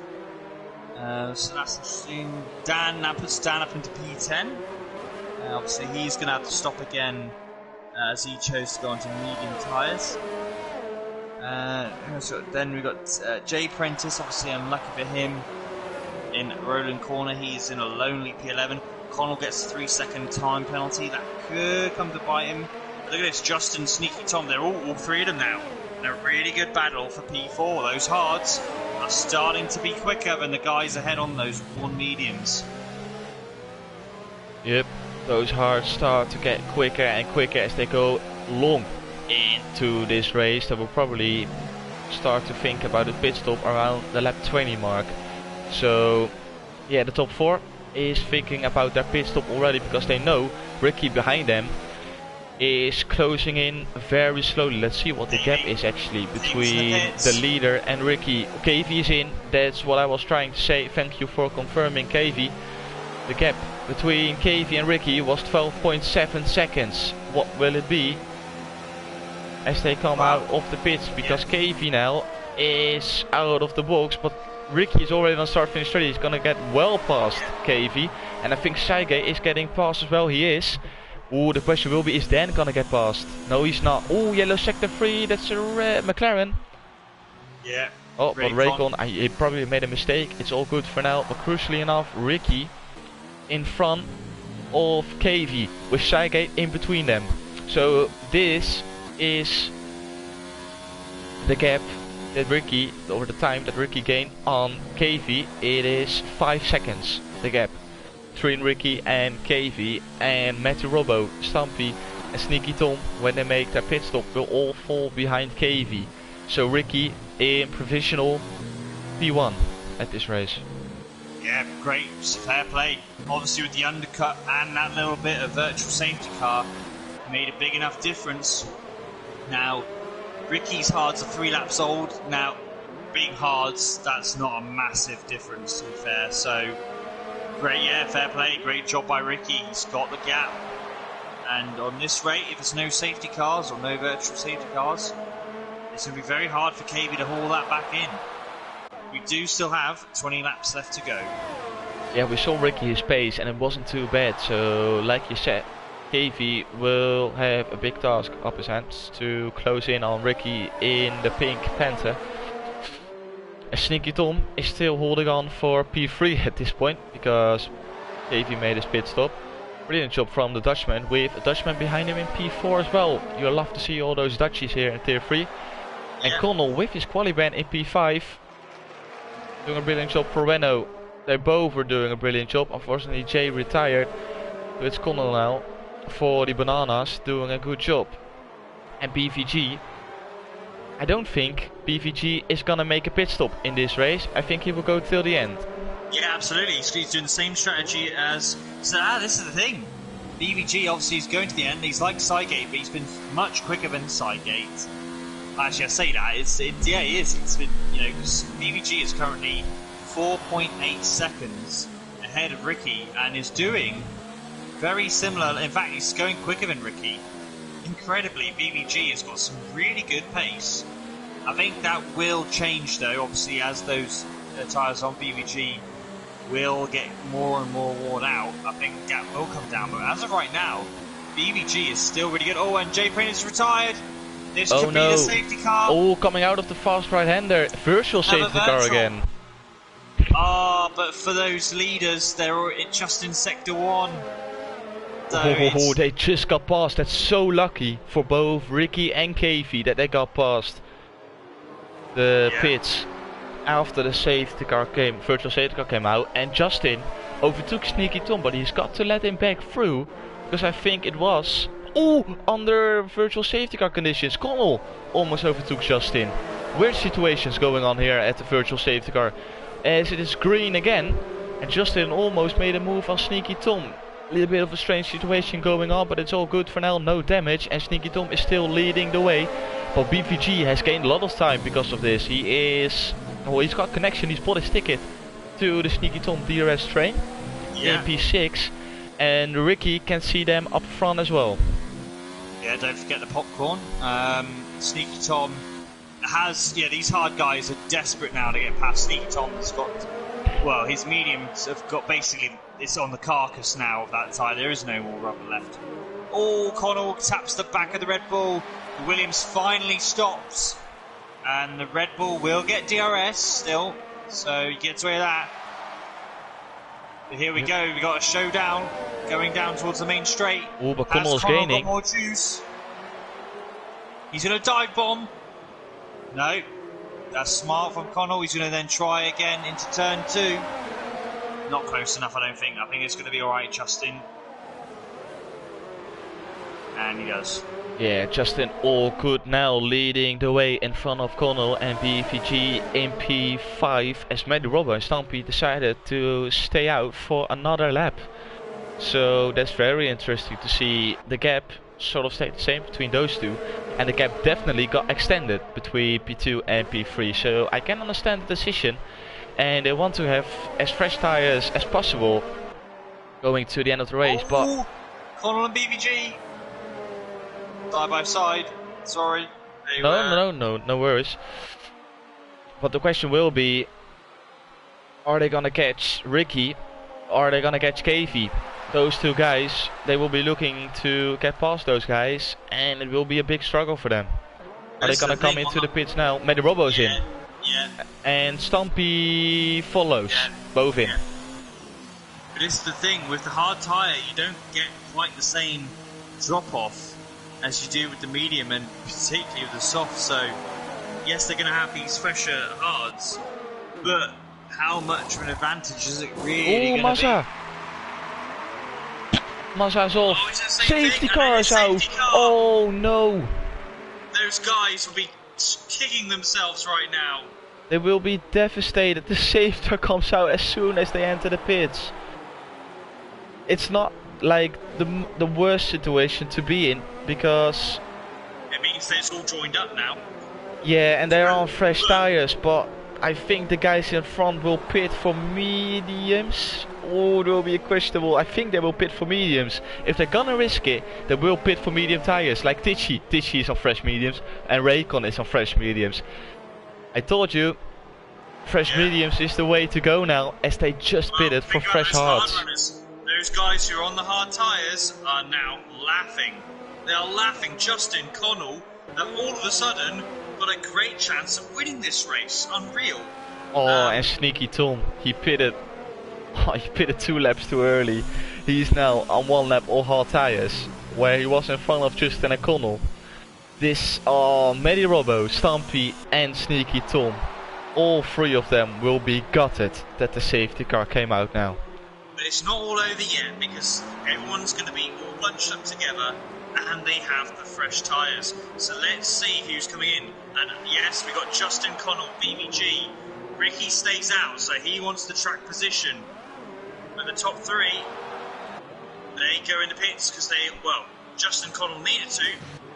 So that's interesting. Dan, that puts Dan up into P10. Obviously he's going to have to stop again as he chose to go onto medium tyres. So then we've got Jay Prentice, obviously unlucky for him in Roland Corner. He's in a lonely P11. Connell gets a 3-second time penalty. That could come to bite him. But look at this, Justin, Sneaky Tom, they're all three of them now. They're a really good battle for P4. Those hards are starting to be quicker than the guys ahead on those one mediums. Yep. Those hards start to get quicker and quicker as they go long into this race. They will probably start to think about a pit stop around the lap 20 mark. So yeah, the top 4 is thinking about their pit stop already, because they know Ricky behind them is closing in very slowly. Let's see what the gap is actually between the leader and Ricky. KV is in, that's what I was trying to say. Thank you for confirming, KV. The gap between KV and Ricky was 12.7 seconds. What will it be as they come out of the pits? Because KV now is out of the box, but Ricky is already on start finish ready. He's gonna get well past KV, and I think Saige is getting past as well. He is. Ooh, the question will be, is Dan gonna get past? No, he's not. Ooh, yellow sector 3, that's a McLaren. Yeah. Oh, but Raycon, he probably made a mistake. It's all good for now, but crucially enough, Ricky in front of KV with Saige in between them. So this is the gap that Ricky, or the time that Ricky gained on KV. It is 5 seconds, the gap between Ricky and KV, and Matty Robbo, Stumpy and Sneaky Tom, when they make their pit stop, will all fall behind KV. So Ricky in provisional P1 at this race. Yeah, great, fair play. Obviously with the undercut and that little bit of virtual safety car made a big enough difference. Now, Ricky's hards are 3 laps old. Now, big hards, that's not a massive difference to be fair. So, great, yeah, fair play. Great job by Ricky. He's got the gap. And on this rate, if there's no safety cars or no virtual safety cars, it's going to be very hard for KV to haul that back in. We do still have 20 laps left to go. Yeah, we saw Ricky his pace and it wasn't too bad. So, like you said, KV will have a big task up his hands to close in on Ricky in the pink Panther. And Sneaky Tom is still holding on for P3 at this point, because KV made his pit stop. Brilliant job from the Dutchman, with a Dutchman behind him in P4 as well. You'll love to see all those Dutchies here in Tier 3. And Connell with his quali ban in P5, doing a brilliant job for Renault. They both were doing a brilliant job. Unfortunately, Jay retired. So it's Connell now for the Bananas, doing a good job. And BVG, I don't think BVG is gonna make a pit stop in this race. I think he will go till the end. Yeah, absolutely. He's doing the same strategy as... So, this is the thing. BVG obviously is going to the end. He's like Cygate, but he's been much quicker than Cygate. Actually, I say that. Yeah, he is. It's been, because BVG is currently 4.8 seconds ahead of Ricky and is doing very similar. In fact, he's going quicker than Ricky incredibly, BBG has got some really good pace. I think that will change though, obviously, as those tyres on BBG will get more and more worn out. I think the gap will come down, but as of right now, BBG is still really good. Oh, and J Prane is retired. This could be the safety car. Oh, coming out of the fast right-hander. Virtual safety car again. But for those leaders, they're just in sector 1. So they just got past. That's so lucky for both Ricky and Kavy that they got past the pits after the virtual safety car came out, and Justin overtook Sneaky Tom, but he's got to let him back through because I think it was under virtual safety car conditions. Connell almost overtook Justin. Weird situations going on here at the virtual safety car, as it is green again, and Justin almost made a move on Sneaky Tom. A little bit of a strange situation going on, but it's all good for now, no damage, and Sneaky Tom is still leading the way. But BVG has gained a lot of time because of this. He's got connection, he's bought his ticket to the Sneaky Tom DRS train in P6, and Ricky can see them up front as well. Yeah, don't forget the popcorn. Sneaky Tom has, these hard guys are desperate now to get past. Sneaky Tom has got, well, his mediums have got basically, it's on the carcass now of that tire. There is no more rubber left. Oh, Connell taps the back of the Red Bull. The Williams finally stops. And the Red Bull will get DRS still. So he gets away with that. But here we go. We got a showdown going down towards the main straight. Oh, but Connell's gaining. Got more juice. He's going to dive bomb. No. That's smart from Connell. He's going to then try again into turn 2. Not close enough, I don't think. I think it's going to be alright, Justin. And he does. Yeah, Justin all good now, leading the way in front of Connell and BVG in P5, as Matty Robbo and Stampy decided to stay out for another lap. So that's very interesting to see. The gap sort of stayed the same between those two, and the gap definitely got extended between P2 and P3. So I can understand the decision, and they want to have as fresh tires as possible going to the end of the race. But Connell and BVG side by side. Sorry. No worries. But the question will be, are they gonna catch Ricky? Or are they gonna catch Kavy? Those two guys, they will be looking to get past those guys, and it will be a big struggle for them. Are they gonna come into the pits now? Matty Robbo's in. Yeah. And Stampy follows. Yeah. Both in. Yeah. But this is the thing, with the hard tyre, you don't get quite the same drop off as you do with the medium, and particularly with the soft. So yes, they're going to have these fresher hards, but how much of an advantage is it really going to be? Mazza's off. Oh, Safety car is out. Oh no. Those guys will be kicking themselves right now. They will be devastated. The safety car comes out as soon as they enter the pits. It's not like the worst situation to be in, because it means that it's all joined up now. Yeah, and they're on fresh tires, but I think the guys in front will pit for mediums. Oh, there will be a questionable. I think they will pit for mediums. If they're gonna risk it, they will pit for medium tires, like Tichy. Tichy is on fresh mediums, and Raycon is on fresh mediums. I told you, fresh mediums is the way to go now, as they just pitted for fresh hards. Those guys who are on the hard tyres are now laughing. They are laughing. Justin, Connell have all of a sudden got a great chance of winning this race. Unreal. Oh, and Sneaky Tom, he pitted 2 laps too early. He's now on 1 lap all hard tyres, where he was in front of Justin and Connell. This, Matty Robbo, Stampy and Sneaky Tom, all 3 of them will be gutted that the safety car came out now. But it's not all over yet, because everyone's going to be all bunched up together, and they have the fresh tyres. So let's see who's coming in. And yes, we got Justin, Connell, BBG. Ricky stays out, so he wants the track position. But the top 3, they go in the pits because Justin Connell needed to.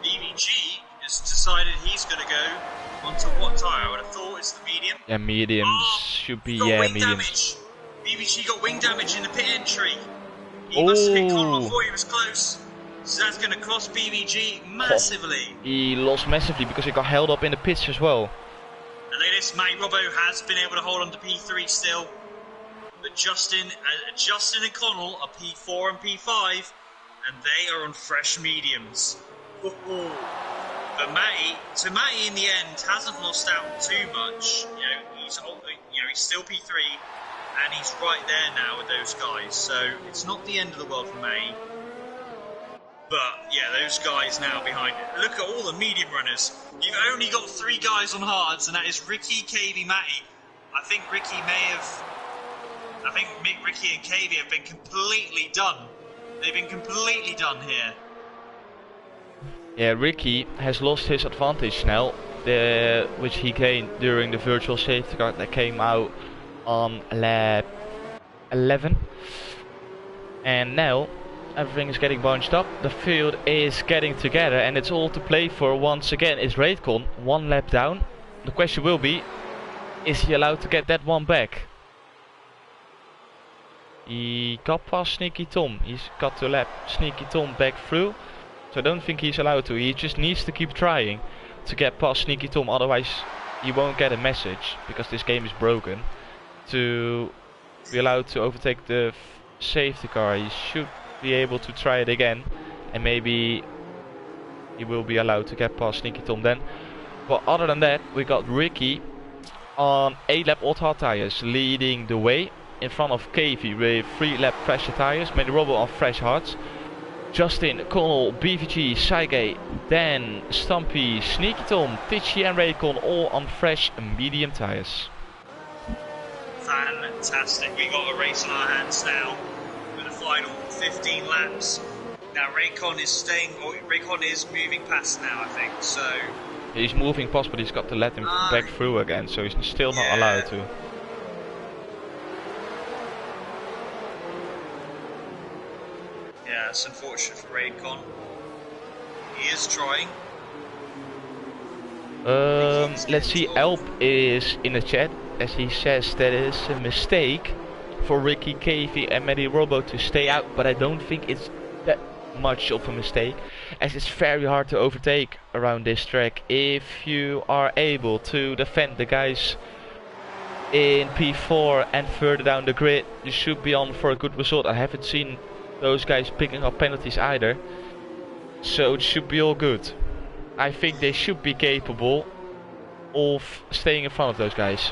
BBG has decided he's going to go onto what tyre? I would have thought it's the medium. Yeah, mediums should be, mediums. Damage. BBG got wing damage in the pit entry. He must have hit Connell before he was close. So that's going to cost BVG massively. He lost massively because he got held up in the pits as well. And look at this, mate. Robbo has been able to hold on to P3 still. But Justin and Connell are P4 and P5. And they are on fresh mediums. But Matty in the end hasn't lost out too much. He's still P3. And he's right there now with those guys. So it's not the end of the world for Matty. But, yeah, those guys now behind it. Look at all the medium runners. You've only got 3 guys on hards, and that is Ricky, KV, Matty. I think Ricky and KV have been completely done. They've been completely done here. Yeah, Ricky has lost his advantage now, which he gained during the virtual safety car that came out on lap 11. And now everything is getting bunched up, the field is getting together, and it's all to play for once again. Is Raidcon 1 lap down? The question will be, is he allowed to get that one back? He got past Sneaky Tom, he's got to lap Sneaky Tom back through, so I don't think he's allowed to. He just needs to keep trying to get past Sneaky Tom, otherwise he won't get a message, because this game is broken, to be allowed to overtake the safety car. He should be able to try it again, and maybe he will be allowed to get past Sneaky Tom then. But other than that, we got Ricky on 8 lap old hard tires leading the way in front of KV with 3 lap fresher tires, made the Robo on fresh hards. Justin, Connell, BVG, Saige, Dan, Stumpy, Sneaky Tom, Tichy and Raycon all on fresh medium tires. Fantastic. We got a race on our hands now with the final 15 laps. Now Raycon is moving past now, I think. So he's moving past, but he's got to let him back through again, so he's still not allowed to. Yeah, it's unfortunate for Raycon. He is trying. Let's see, Alp is in the chat as he says that it is a mistake for Ricky, KV and Matty Robo to stay out, but I don't think it's that much of a mistake, as it's very hard to overtake around this track. If you are able to defend the guys in P4 and further down the grid, you should be on for a good result. I haven't seen those guys picking up penalties either, so it should be all good. I think they should be capable of staying in front of those guys.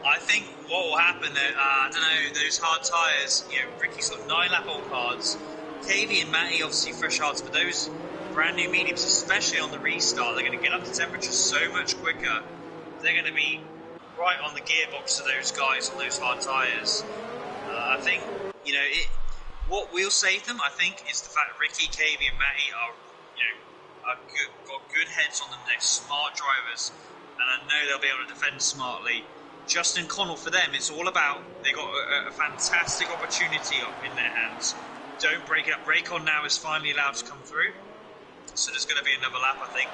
I think what will happen though, I don't know, those hard tyres, Ricky's got 9 lap old hards, KV and Matty obviously fresh hards, but those brand new mediums, especially on the restart, they're going to get up to temperature so much quicker. They're going to be right on the gearbox of those guys on those hard tyres. I think, what will save them, I think, is the fact Ricky, KV and Matty are, got good heads on them. They're smart drivers, and I know they'll be able to defend smartly. Justin Connell, for them, it's all about, they got a fantastic opportunity in their hands. Don't break it up. Raycon now is finally allowed to come through, so there's going to be another lap, I think.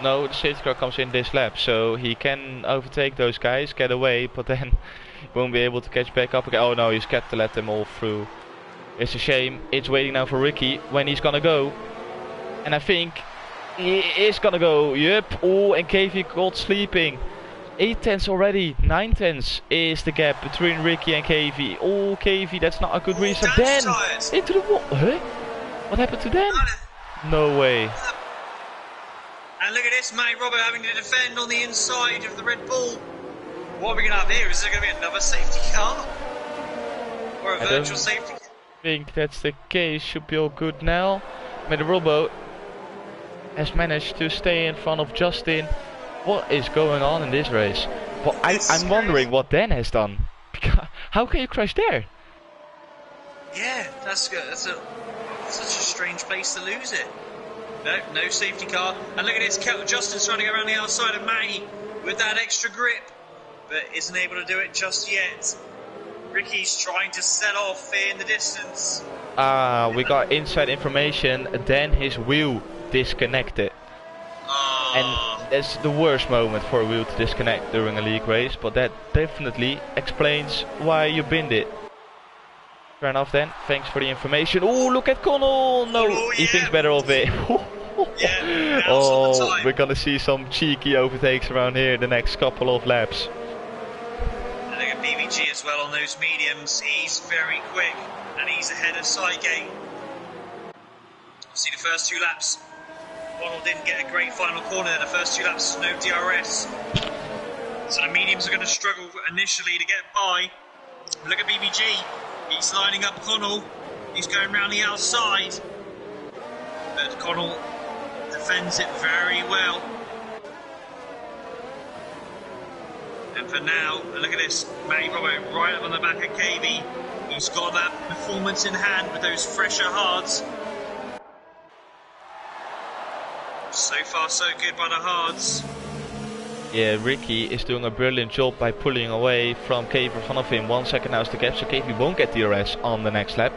No, the safety car comes in this lap, so he can overtake those guys, get away, but then he won't be able to catch back up again. Oh no, he's got to let them all through. It's a shame. It's waiting now for Ricky when he's gonna go, and I think he is gonna go. Yep. Oh, and KV got sleeping. 8 tenths already. 9 tenths is the gap between Ricky and KV. Oh, KV, that's not a good reason. Dan into the wall. Huh? What happened to Dan? No way. And look at this, Matty Robbo having to defend on the inside of the Red Bull. What are we going to have here? Is there going to be another safety car? Or a virtual safety car? I think that's the case. Should be all good now. Matty Robbo has managed to stay in front of Justin. What is going on in this race? Well, I'm wondering what Dan has done. How can you crash there? Yeah, that's good. That's such a strange place to lose it. No safety car. And look at this, Justin's trying to go around the outside of Matty with that extra grip, but isn't able to do it just yet. Ricky's trying to set off in the distance. We got inside information. Then his wheel disconnected. And that's the worst moment for a wheel to disconnect during a league race, but that definitely explains why you binned it. Fair enough then. Thanks for the information. Oh, look at Connell! No, he thinks better of it. Yeah, now's oh, not the time. we're gonna see some cheeky overtakes around here the next couple of laps. And look at BBG as well on those mediums. He's very quick, and he's ahead of Sygate. See the first 2 laps. Ronald didn't get a great final corner. The first 2 laps, no DRS. So the mediums are going to struggle initially to get by. Look at BBG. He's lining up Connell. He's going round the outside. But Connell defends it very well. And for now, look at this. Matty Robbo right up on the back of KB. He's got that performance in hand with those fresher hards. So far, so good by the hards. Yeah, Ricky is doing a brilliant job by pulling away from KV in front of him. 1 second now is the gap, so KV won't get DRS on the next lap.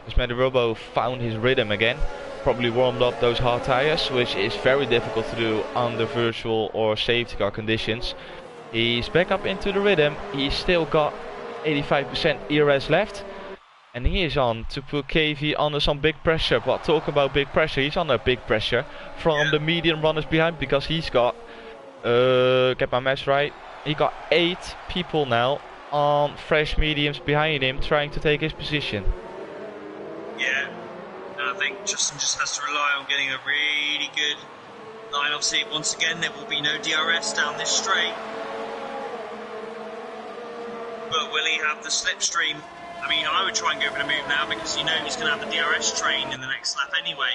As Matty Robbo found his rhythm again. Probably warmed up those hard tires, which is very difficult to do under virtual or safety car conditions. He's back up into the rhythm. He's still got 85% ERS left. And he is on to put KV under some big pressure. But talk about big pressure, he's under big pressure from the medium runners behind, because he's got, get my maths right, he got 8 people now on fresh mediums behind him trying to take his position. Yeah, and I think Justin just has to rely on getting a really good line. Obviously, once again, there will be no DRS down this straight. But will he have the slipstream? I mean, I would try and go for the move now, because you know he's going to have the DRS train in the next lap anyway.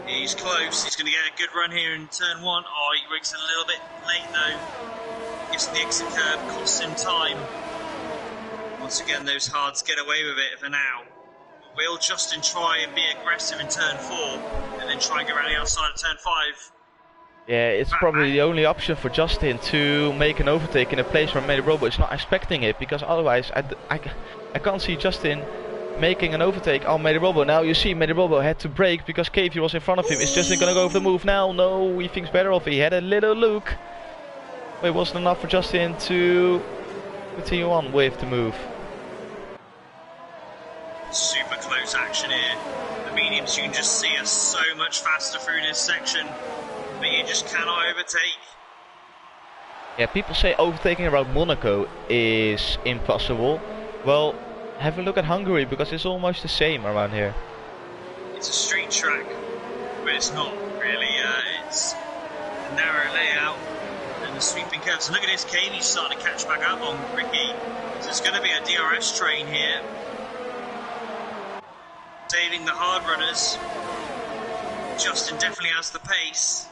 He's close. He's going to get a good run here in turn 1. Oh, he rigs a little bit late though. Gets the exit curve, costs him time. Once again, those hards get away with it for now. Will Justin try and be aggressive in turn 4 and then try and go around the outside of turn 5? Yeah, it's probably the only option for Justin to make an overtake in a place where Matty Robbo is not expecting it, because otherwise I can't see Justin making an overtake on Matty Robbo. Now you see Matty Robbo had to brake because KV was in front of him. Is Justin gonna go for the move now? No, he thinks better of it. He had a little look, but it wasn't enough for Justin to continue on with the move. Super close action here. The mediums, you can just see us so much faster through this section, but you just cannot overtake. Yeah, people say overtaking around Monaco is impossible. Well, have a look at Hungary, because it's almost the same around here. It's a street track, but it's not really. It's a narrow layout and the sweeping curves. And look at this, KV's starting to catch back up on Ricky. So it's going to be a DRS train here. Saving the hard runners. Justin definitely has the pace.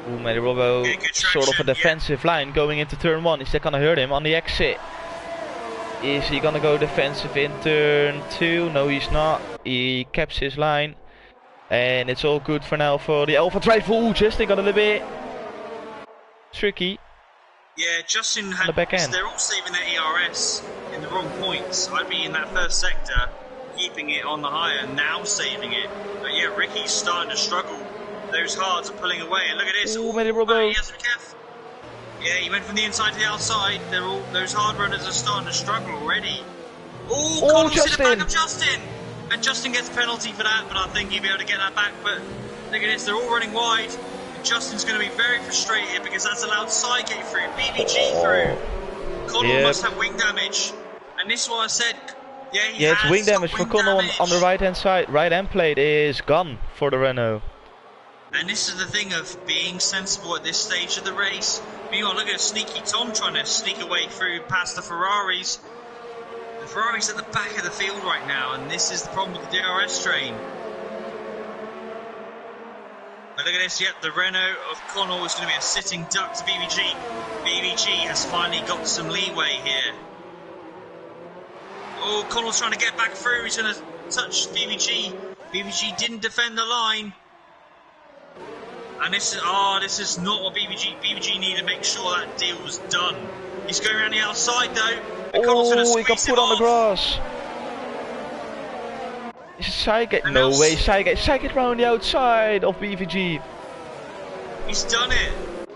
Ooh, Matty Robbo, sort of a defensive line going into turn 1. Is that gonna hurt him on the exit? Is he gonna go defensive in turn 2? No, he's not. He keeps his line. And it's all good for now for the Alpha Drive. Ooh, Justin got a little bit tricky. Yeah, Justin had, on the back end. They're all saving their ERS in the wrong points. I'd be in that first sector, keeping it on the higher, now saving it. But yeah, Ricky's starting to struggle. Those hards are pulling away, and look at this. Ooh, Matty Robbo. He has to be careful. Yeah, he went from the inside to the outside. They're all, those hard runners are starting to struggle already. Ooh, Connell's to the back of Justin! And Justin gets a penalty for that, but I think he'll be able to get that back. But look at this, they're all running wide. And Justin's going to be very frustrated because that's allowed Sygate through, BBG through. Connell must have wing damage. And this is what I said. Yeah, it's wing damage for Connell on the right hand side. Right end plate is gone for the Renault. And this is the thing of being sensible at this stage of the race. Meanwhile, look at Sneaky Tom trying to sneak away through past the Ferraris. The Ferrari's at the back of the field right now, and this is the problem with the DRS train. But look at this, yep, the Renault of Connell is going to be a sitting duck to BBG. BBG has finally got some leeway here. Oh, Connell's trying to get back through, he's going to touch BBG. BBG didn't defend the line. And this is not what BBG needed to make sure that deal was done. He's going around the outside though. Oh, he got put on the grass. Is it Sygate? No way, Sygate round the outside of BVG. He's done it.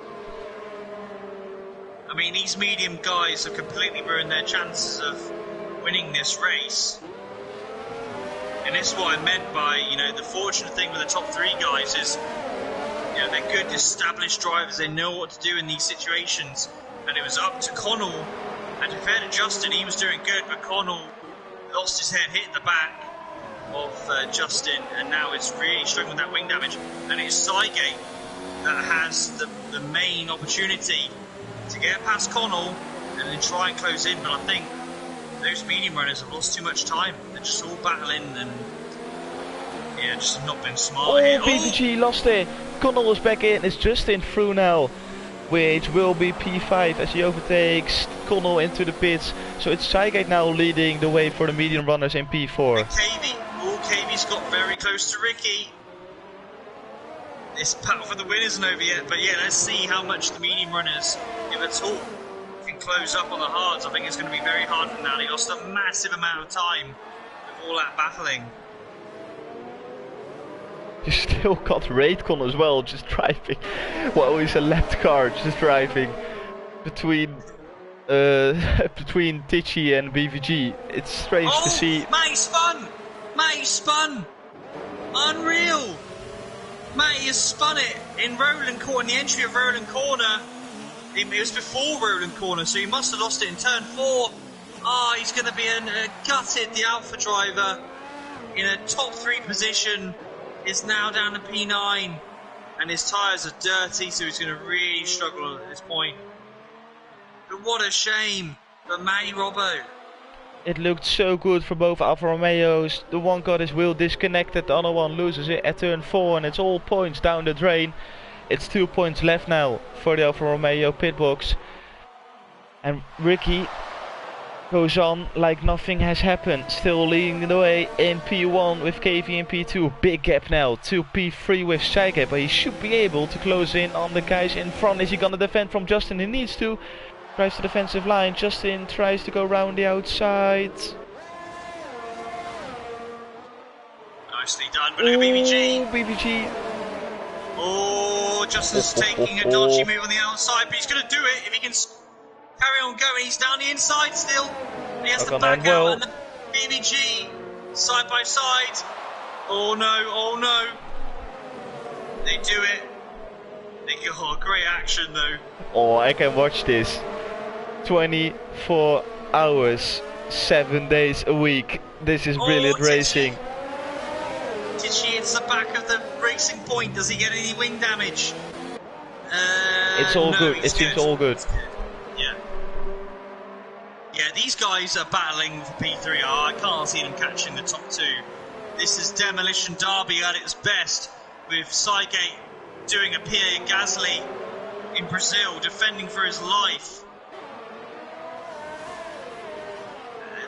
mean, these medium guys have completely ruined their chances of winning this race. And this is what I meant by, you know, the fortunate thing with the top 3 guys is, you know, they're good established drivers, they know what to do in these situations. And it was up to Connell, and to be fair to Justin, he was doing good, but Connell lost his head, hit the back of Justin, and now it's really struggling with that wing damage. And it's Cygate that has the main opportunity to get past Connell and then try and close in, but I think those medium runners have lost too much time. They're just all battling and yeah, just have not been smart here. BVG lost it. Connell is back in. It's Justin through now, which will be P5 as he overtakes Connell into the pits. So it's Cygate now leading the way for the medium runners in P4. KV's got very close to Ricky. This battle for the win isn't over yet, but yeah, let's see how much the medium runners, if at all, can close up on the hards. I think it's going to be very hard for now. He lost a massive amount of time with all that battling. You still got Raidcon as well, just driving. Well, he's a left car, just driving between between Tichy and BVG. It's strange to see. Matty spun! Matty spun! Unreal! Matty has spun it in Roland Corner, in the entry of Roland Corner. It was before Roland Corner, so he must have lost it in turn 4. Ah, he's going to be gutted. The Alpha driver in a top 3 position is now down to P9, and his tyres are dirty, so he's going to really struggle at this point. But what a shame for Matty Robbo. It looked so good for both Alfa Romeos. The one got his wheel disconnected, the other one loses it at turn 4, and it's all points down the drain. It's 2 points left now for the Alfa Romeo pit box. And Ricky goes on like nothing has happened, still leading the way in P1 with KV in P2. Big gap now to P3 with Cygate, but he should be able to close in on the guys in front. Is he gonna defend from Justin? He needs to. Tries the defensive line. Justin tries to go round the outside. Nicely done, but look at BBG. BBG. Oh, Justin's taking a dodgy move on the outside, but he's going to do it if he can carry on going. He's down the inside still. He has to back out, and BBG side by side. Oh no, oh no. They do it. Oh, great action though. Oh, I can watch this 24 hours, 7 days a week. This is brilliant racing. Tichy hits the back of the racing point. Does he get any wing damage? It's all good. It seems all good. Yeah. Yeah, these guys are battling for P3. Oh, I can't see them catching the top 2. This is Demolition Derby at its best, with Cygate doing a Pierre Gasly in Brazil, defending for his life.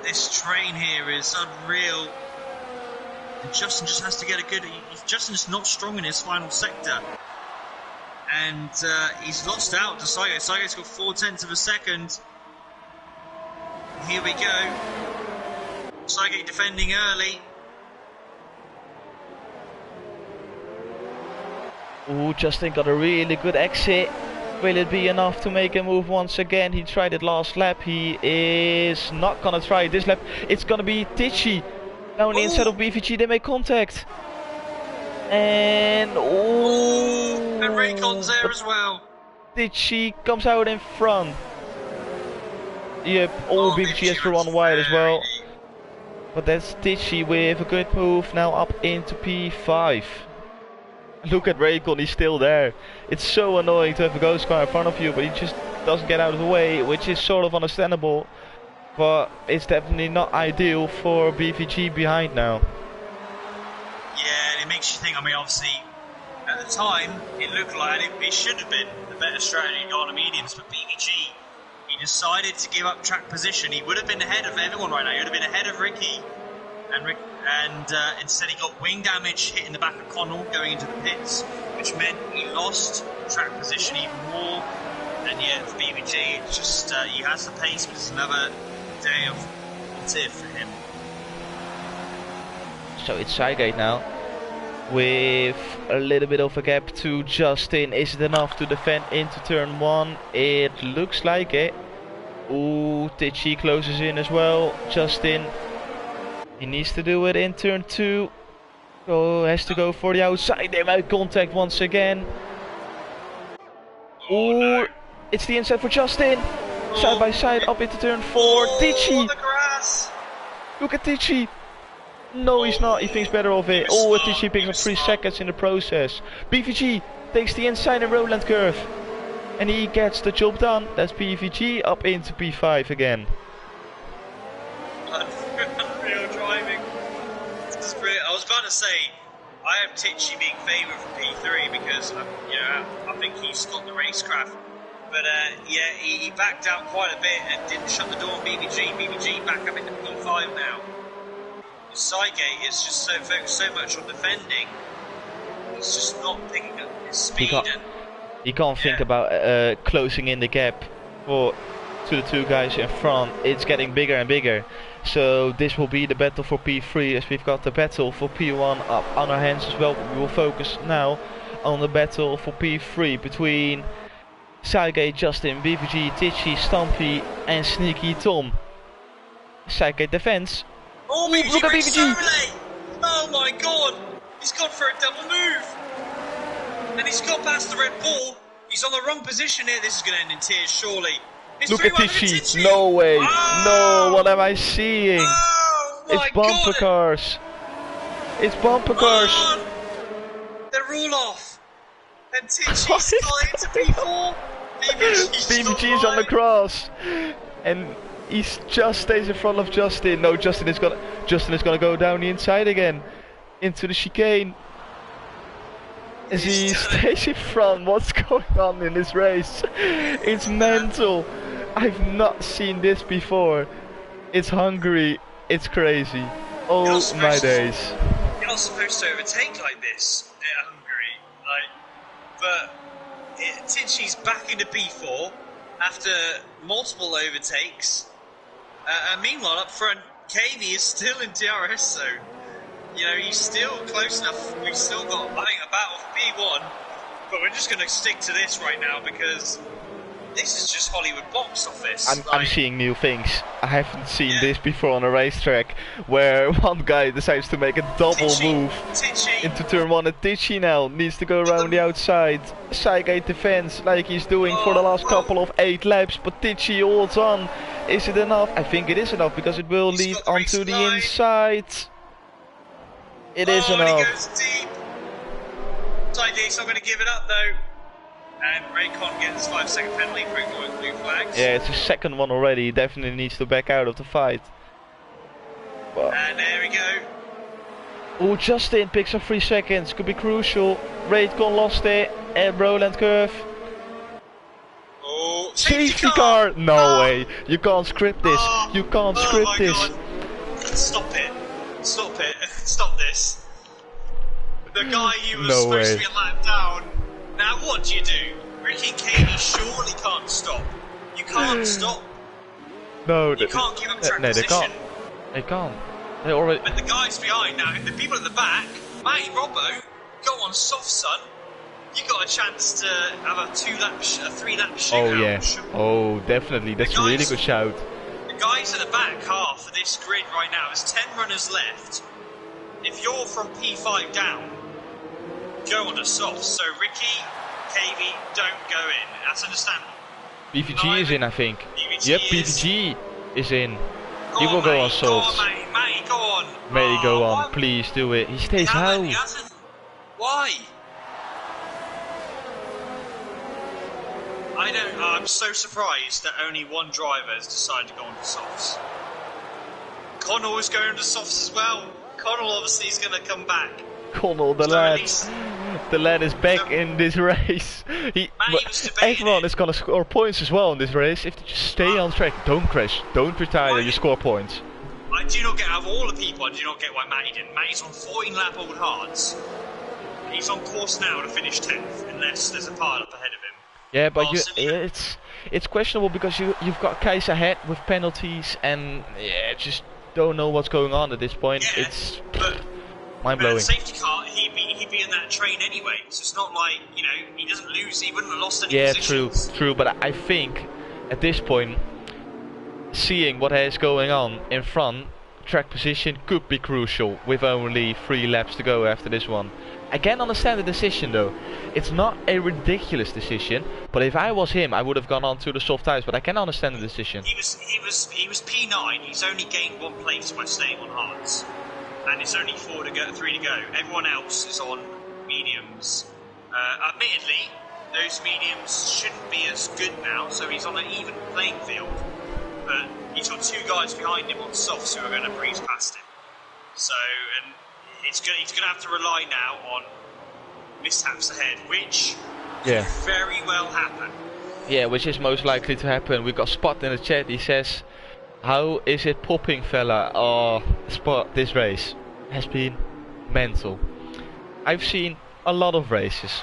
This train here is unreal. And Justin just has to get a good... Justin's not strong in his final sector. And he's lost out to Cygate. Cygate's got 0.4 of a second. Here we go. Cygate defending early. Ooh, Justin got a really good exit. Will it be enough to make a move once again? He tried it last lap. He is not gonna try it this lap. It's gonna be Tichy down the inside of BVG. They make contact. And and Raycon's there as well. Tichy comes out in front. Yep, BVG has to run wide as well. But that's Tichy with a good move now up into P5. Look at Raycon, he's still there. It's so annoying to have a ghost car in front of you, but he just doesn't get out of the way, which is sort of understandable. But it's definitely not ideal for BVG behind now. Yeah, it makes you think. I mean, obviously, at the time, it looked like it should have been the better strategy to go on the mediums, but BVG, he decided to give up track position. He would have been ahead of everyone right now. He would have been ahead of Ricky, and instead he got wing damage hitting the back of Connell going into the pits, which meant he lost track position even more. And yeah, for BBG, it's just he has the pace, but it's another day of positive for him. So it's Cygate now. with a little bit of a gap to Justin. Is it enough to defend into turn 1? It looks like it. Ooh, Tichy closes in as well. Justin, he needs to do it in turn 2. Oh, has to go for the outside. They make contact once again. Oh, no. It's the inside for Justin. Side by side up into turn 4. Oh, Tichy. the grass. Look at Tichy. No, he's not. He thinks better of it. Oh, Tichy picks up 3 seconds in the process. BVG takes the inside and Roland curve. And he gets the job done. That's BVG up into P5 again. Unreal driving. This is brilliant. I was about to say, I have Tichy being favoured for P3 because, I think he's got the racecraft. But yeah, he backed out quite a bit and didn't shut the door on BVG. BVG back up into P5 now. Sygate is just so focused so much on defending. He's just not picking up his speed. He can't think about closing in the gap to the 2 guys in front. It's getting bigger and bigger. So this will be the battle for P3 as we've got the battle for P1 up on our hands as well. We will focus now on the battle for P3 between Sygate, Justin, BVG, Tichy, Stampy and Sneaky Tom. Sygate defense. Oh, BVG, look at BVG! Oh my god! He's gone for a double move! And he's got past the red ball. He's on the wrong position here. This is going to end in tears, surely. Look at Tichy! No way! Oh! No, what am I seeing? Oh, it's bumper cars! It's bumper cars! They're all off! And Tichy's flying to P4! BVG's on the cross! And he just stays in front of Justin. No, Justin is gonna go down the inside again. Into the chicane. As he stays in front. What's going on in this race? It's mental. I've not seen this before. It's Hungary. It's crazy. Oh my days. You're not supposed to overtake like this at Hungary. But Tichy's back into P4 after multiple overtakes. And meanwhile, up front, KV is still in DRS zone. He's still close enough. We've still got, I think, a battle for P1. But we're just going to stick to this right now because this is just Hollywood box office. I'm seeing new things. I haven't seen this before on a racetrack where one guy decides to make a double move into turn 1. And Tichy now needs to go around the outside. Sygate defense like he's doing for the last couple of 8 laps. But Tichy holds on. Is it enough? I think it is enough because it will lead onto the inside. It is enough. And he goes deep. Side so I'm going to give it up though. And Raycon gets 5-second penalty for ignoring blue flags. Yeah, it's his second one already. He definitely needs to back out of the fight. But and there we go. Oh, Justin picks up 3 seconds. Could be crucial. Raycon lost it. And Roland curve. Oh, safety car! No way. You can't script this. You can't script this. God. Stop it. Stop it. Stop this. The guy you were supposed to be a lap down. Now what do you do? Ricky and Katie surely can't stop. You can't stop. No, you can't give up track no, position. they can't. They can't. They already. But the guys behind now, the people at the back, Matty Robbo, go on soft, son. You got a chance to have a 3-lap shootout. Oh yeah. Oh, definitely. That's a really good shout. The guys at the back half of this grid right now, there's 10 runners left. If you're from P5 down, go on to soft. So Ricky, KV, don't go in. That's understandable. BVG is in, I think. Yep, BVG is in. He will go on soft. Go on, Matty, go on. May he go on, please do it. He stays out. He hasn't. Why? I'm so surprised that only one driver has decided to go on to softs. Connell is going to softs as well. Connell obviously is going to come back. Connell, the lad is back in this race. Everyone is going to score points as well in this race. If they just stay on track, don't crash, don't retire, you score points. I do not get, out of all the people, I do not get why Matty didn't. Matty's on 14 lap old hards. He's on course now to finish 10th, unless there's a pile up ahead of him. Yeah, but it's questionable because you've got guys ahead with penalties and just don't know what's going on at this point. Yeah, but mind blowing. Safety car, he'd be in that train anyway, so it's not like, you know, he doesn't lose, he wouldn't have lost any positions. True, but I think at this point, seeing what is going on in front, track position could be crucial with only 3 laps to go after this one. I can understand the decision though. It's not a ridiculous decision, but if I was him, I would have gone on to the soft tyres. But I can understand the decision. He was P9. He's only gained 1 place by staying on hards, and it's only 3 to go. Everyone else is on mediums. Admittedly, those mediums shouldn't be as good now, so he's on an even playing field. But he's got 2 guys behind him on softs who are going to breeze past him. So, and he's going to have to rely now on mishaps ahead, which could very well happen. Yeah, which is most likely to happen. We got Spot in the chat. He says, "How is it popping, fella?" Oh, Spot, this race has been mental. I've seen a lot of races,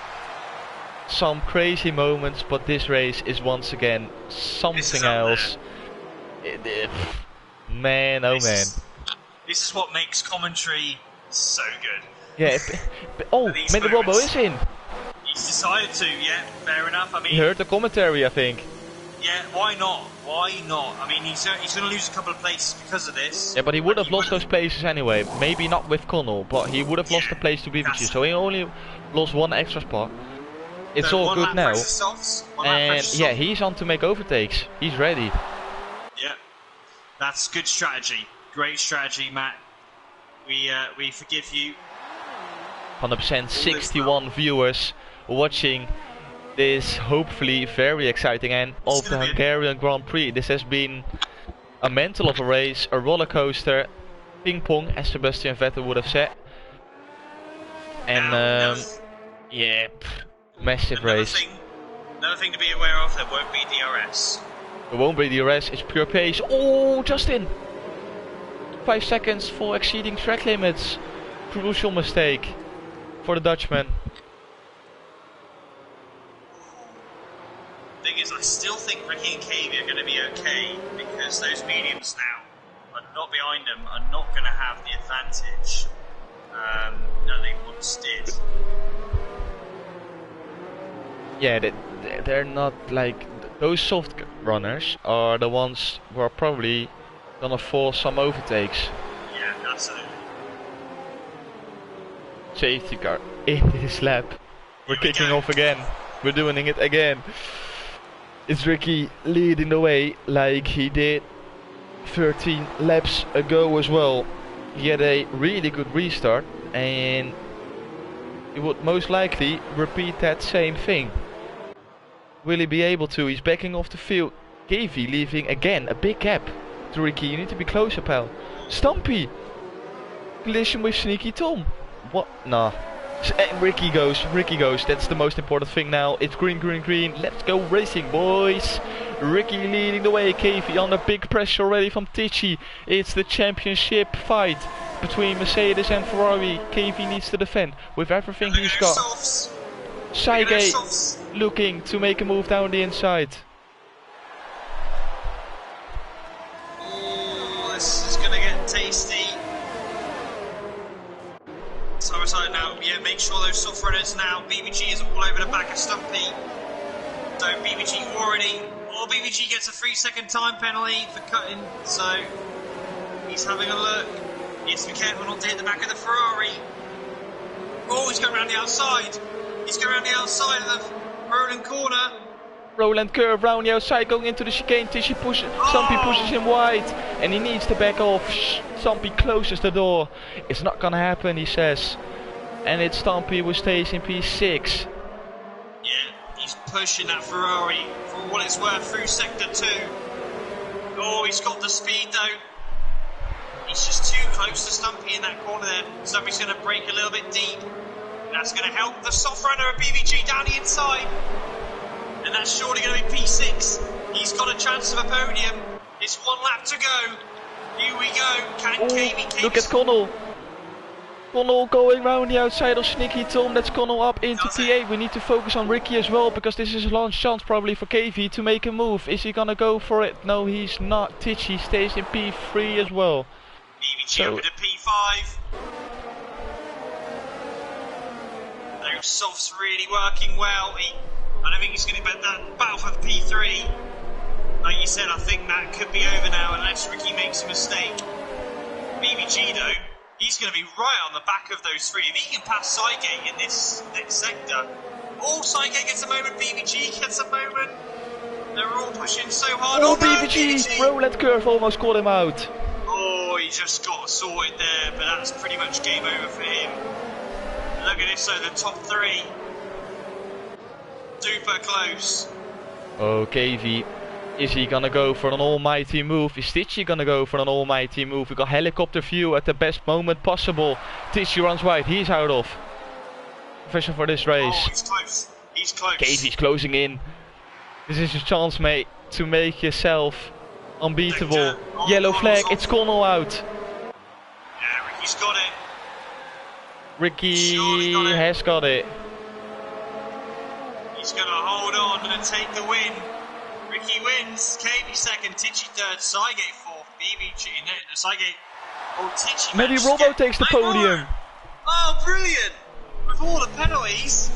some crazy moments, but this race is once again something else. Man, oh man. This is what makes commentary so good. Yeah, oh, man, the Robo is in. He's decided to, yeah, fair enough. I mean, he heard the commentary, I think. Yeah, why not? Why not? I mean, he's going to lose a couple of places because of this. Yeah, but he would have lost those places anyway. Maybe not with Connell, but he would have lost the place to BBC. So he only lost 1 extra spot. It's all good now. And yeah, he's on to make overtakes. He's ready. Yeah, that's good strategy. Great strategy, Matt. We forgive you. 100%. 61 viewers watching this hopefully very exciting end of the Hungarian Grand Prix. This has been a mental of a race, a roller coaster, ping pong, as Sebastian Vettel would have said. And yeah, massive race. Another thing to be aware of: there won't be DRS. There won't be DRS. It's pure pace. Oh, Justin! 5 seconds for exceeding track limits. Crucial mistake for the Dutchman. Thing is, I still think Ricky and Kavy are going to be okay because those mediums now are not behind them, are not going to have the advantage that they once did. Yeah, they're not like those soft runners are the ones who are probably gonna force some overtakes. Yeah, absolutely. Safety car in this lap. We're kicking off again. We're doing it again. It's Ricky leading the way like he did 13 laps ago as well. He had a really good restart and he would most likely repeat that same thing. Will he be able to? He's backing off the field. Kavy leaving again a big gap to Ricky. You need to be closer, pal. Stumpy! Collision with Sneaky Tom. What? Nah. Ricky goes. That's the most important thing now. It's green, green, green. Let's go racing, boys. Ricky leading the way. Kavy under big pressure already from Tichy. It's the championship fight between Mercedes and Ferrari. Kavy needs to defend with everything he's got. Saige looking to make a move down the inside. Oh, this is going to get tasty. So now, yeah, make sure those soft runners now. BBG is all over the back of Stumpy. So BBG already, BBG gets a 3-second time penalty for cutting. So he's having a look. He has to be careful not to hit the back of the Ferrari. Oh, he's going around the outside. He's going around the outside of the Roland corner. Roland curve round the outside, going into the chicane. Stumpy pushes him wide, and he needs to back off. Stumpy closes the door. It's not gonna happen, he says. And it's Stumpy who stays in P6. Yeah, he's pushing that Ferrari for what it's worth through sector 2. Oh, he's got the speed though. He's just too close to Stumpy in that corner there. Stumpy's gonna break a little bit deep. That's going to help the soft runner of BBG down the inside. And that's surely going to be P6. He's got a chance of a podium. It's 1 lap to go. Here we go. Can Kavy look at Connell. Connell going round the outside of Sneaky Tom. That's Connell up into P8. We need to focus on Ricky as well, because this is a last chance probably for Kavy to make a move. Is he going to go for it? No, he's not. Tichy stays in P3 as well. BBG up into P5. Soft's really working well. I don't think he's going to bet that battle for the P3. Like you said, I think that could be over now unless Ricky makes a mistake. BBG though, he's going to be right on the back of those three. If he can pass Sygate in this next sector. Oh, Sygate gets a moment, BBG gets a moment. They're all pushing so hard. Oh, No, BBG! Roulette curve almost caught him out. Oh, he just got sorted there, but that's pretty much game over for him. Look at this, so the top three. Super close. Oh, KV. Is he gonna go for an almighty move? Is Tichy gonna go for an almighty move? We got helicopter view at the best moment possible. Tichy runs wide, he's out of vision for this race. Oh, he's close. He's close. KV's closing in. This is your chance, mate, to make yourself unbeatable. Yellow flag, it's Connell out. Yeah, Ricky's got it. Ricky has got it. He's gonna hold on and take the win. Ricky wins, KV second, Tichy third, Sygate fourth, BBG, no, Sygate, oh Tichy Maybe Robbo takes the podium. Oh, brilliant! With all the penalties,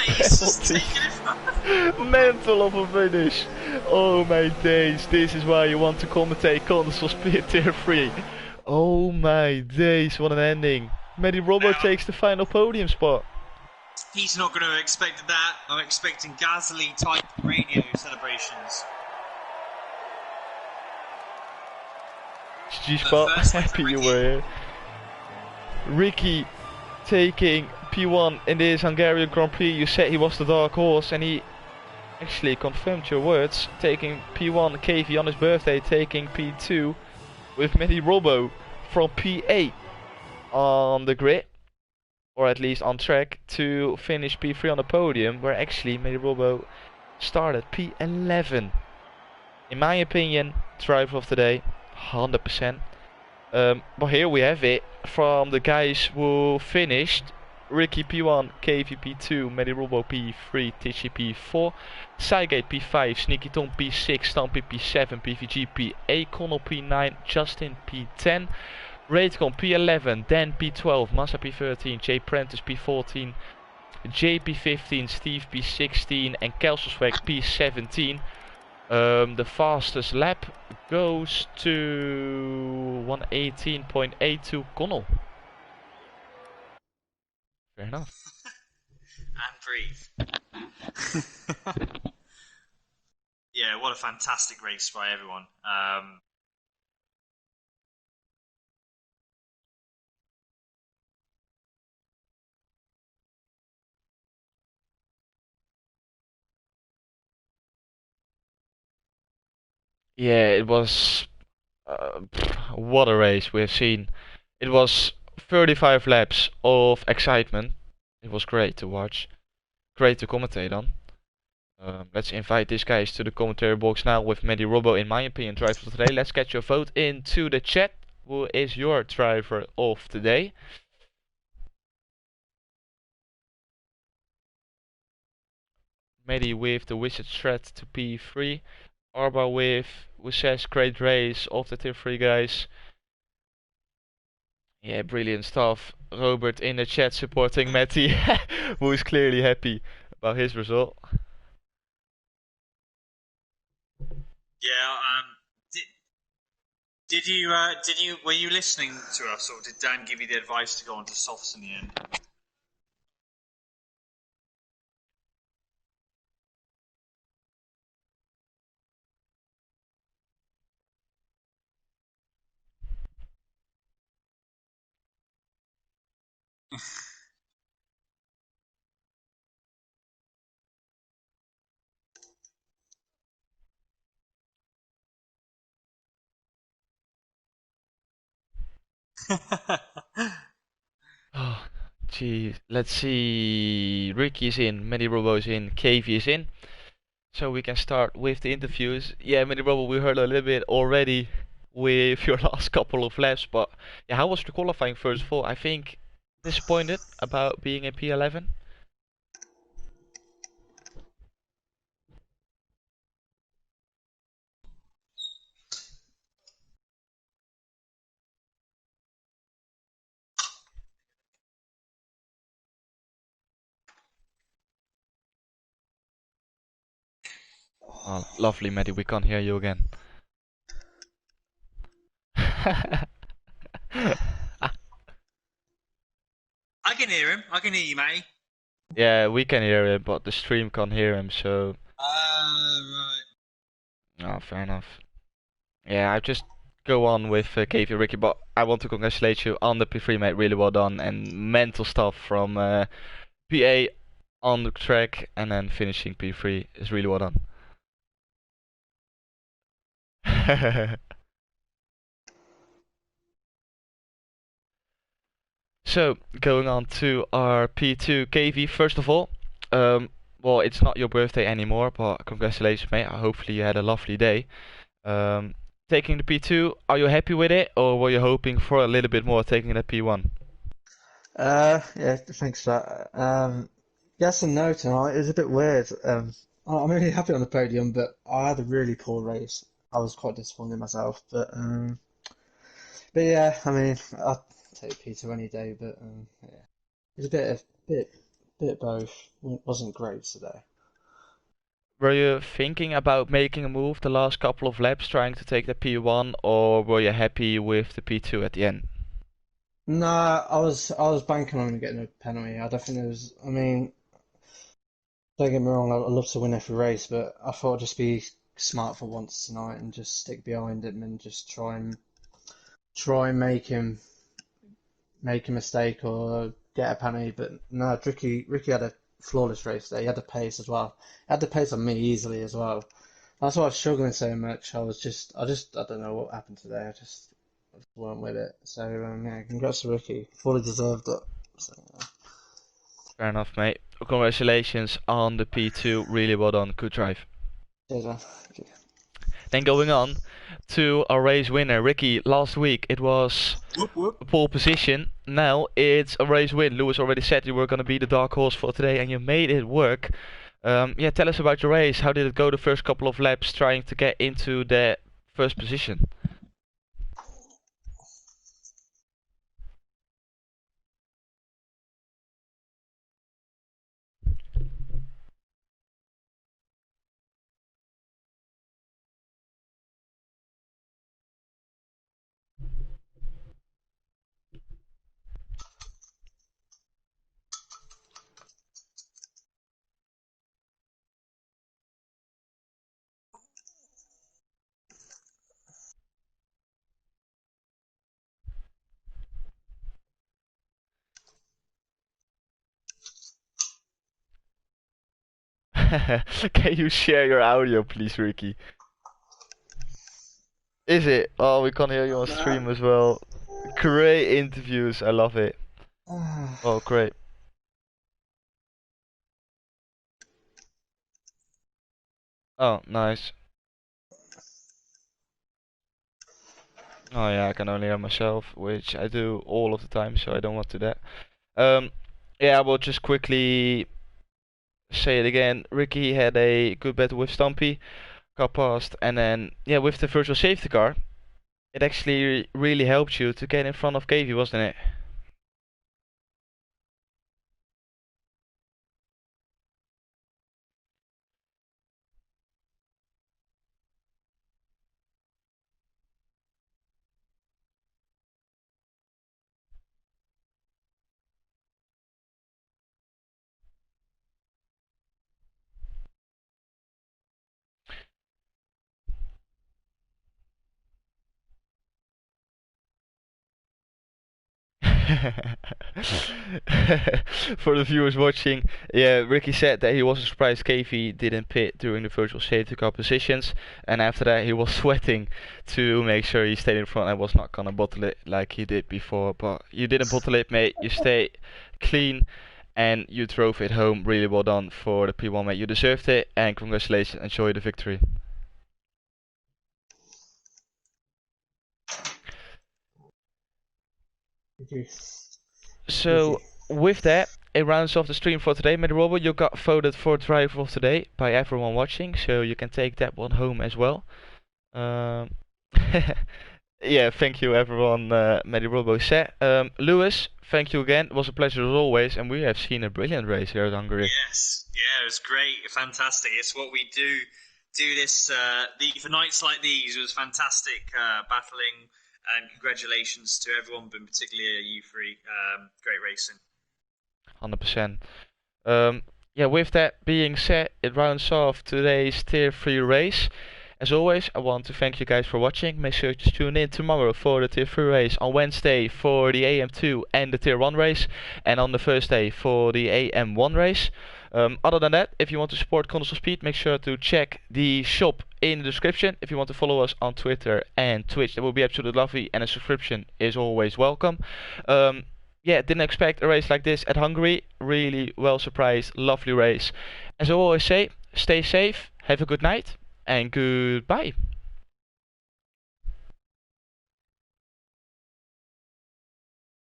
he's just taking it from Mental of a finish. Oh my days, this is why you want to commentate Consul Speed Tier 3. Oh my days, what an ending. Maybe Robbo takes the final podium spot. He's not going to have expected that. I'm expecting Gasly type radio celebrations. G-Spot, happy you were here. Ricky taking P1 in this Hungarian Grand Prix. You said he was the dark horse and he actually confirmed your words. Taking P1, KV on his birthday, taking P2 with Mehdi Robbo from P8 on the grid. Or at least on track to finish P3 on the podium, where actually Mehdi Robbo started P11. In my opinion, driver of the day, 100%. But here we have it from the guys who finished. Ricky P1, KV P2, Mehdi Robbo P3, Tichy P4, Sygate P5, Sneaky Tom P6, Stampy P7, PVG P8, Connell P9, Justin P10. Raidcon P11, Dan P12, Massa P13, Jay Prentice P14, JP 15, Steve P16 and Kelselsweg P17. The fastest lap goes to 118.82 Connell. Fair enough. And breathe. Yeah, what a fantastic race by everyone. Yeah, it was what a race we have seen. It was 35 laps of excitement. It was great to watch, great to commentate on. Let's invite these guys to the commentary box now with Mehdi Robbo, in my opinion, driver of today. Let's get your vote into the chat. Who is your driver of today? Mehdi with the wizard threat to P3. Arba with, who says great race of the Tier 3 guys. Yeah, brilliant stuff. Robert in the chat supporting Matty, who is clearly happy about his result. Yeah, were you listening to us, or did Dan give you the advice to go on to softs in the end? Oh, gee, let's see. Ricky is in, Mehdi Robbo is in, KV is in. So we can start with the interviews. Yeah, Mehdi Robbo, we heard a little bit already with your last couple of laps, but yeah, how was the qualifying first of all? I think disappointed about being a P11. Oh, lovely, Maddie. We can't hear you again. I can hear him. I can hear you, Matty. Yeah, we can hear him, but the stream can't hear him, so. Right. Oh, fair enough. Yeah, I just go on with KV Ricky, but I want to congratulate you on the P3, mate. Really well done, and mental stuff from PA on the track and then finishing P3 is really well done. So, going on to our P2 KV, first of all, well, it's not your birthday anymore, but congratulations, mate. Hopefully, you had a lovely day. Um, Taking the P2, are you happy with it, or were you hoping for a little bit more taking the P1? Yeah, thanks for that. Yes and no tonight. It was a bit weird. I'm really happy on the podium, but I had a really poor race. I was quite disappointed in myself, but yeah, I mean, I'd take P2 any day, but yeah, it was a bit both. It wasn't great today. Were you thinking about making a move the last couple of laps, trying to take the P1, or were you happy with the P2 at the end? No, I was banking on getting a penalty. I don't think there was. I mean, don't get me wrong, I'd love to win every race, but I thought I'd just be smart for once tonight and just stick behind him and just try and make a mistake or get a penalty. But no, Ricky had a flawless race there. He had the pace as well. He had the pace on me easily as well. That's why I was struggling so much. I don't know what happened today. I just weren't with it. So yeah, congrats to Ricky. Fully deserved it. So, yeah. Fair enough, mate. Congratulations on the P2. Really well done. Good drive. Cheers, man. Thank you. Then going on to our race winner, Ricky. Last week it was Whoop whoop. a pole position. Now it's a race win. Lewis already said you were going to be the dark horse for today, and you made it work. Yeah, tell us about your race. How did it go the first couple of laps trying to get into the first position? Can you share your audio, please, Ricky? Is it? Oh, we can't hear you on stream as well. Great interviews. I love it. Oh, great. Oh, nice. Oh yeah, I can only hear myself, which I do all of the time, so I don't want to do that. Um, yeah, I will just quickly say it again. Ricky had a good battle with Stumpy, got past, and then yeah, with the virtual safety car, it actually really helped you to get in front of KV, wasn't it? For the viewers watching, yeah, Ricky said that he was surprised KV didn't pit during the virtual safety car positions, and after that he was sweating to make sure he stayed in front and was not gonna bottle it like he did before. But you didn't bottle it, mate. You stayed clean and you drove it home. Really well done for the P1, mate. You deserved it, and congratulations. Enjoy the victory. Thank you. So with that, it rounds off the stream for today. Robert, you got voted for driver of today by everyone watching, so you can take that one home as well. Um, yeah, thank you everyone, Robo said. Lewis, thank you again. It was a pleasure as always, and we have seen a brilliant race here at Hungary. Yes, yeah, it was great, fantastic. It's what we do do this. For nights like these, it was fantastic battling, and congratulations to everyone, but particularly EU3. Great racing. 100%. Um, yeah, with that being said, it rounds off today's Tier 3 race. As always, I want to thank you guys for watching. Make sure to tune in tomorrow for the Tier 3 race, on Wednesday for the AM2 and the Tier 1 race, and on the Thursday for the AM1 race. Other than that, if you want to support Console Speed, make sure to check the shop in the description. If you want to follow us on Twitter and Twitch, that will be absolutely lovely, and a subscription is always welcome. Yeah, didn't expect a race like this at Hungary. Really well surprised, lovely race. As I always say, stay safe, have a good night, and goodbye.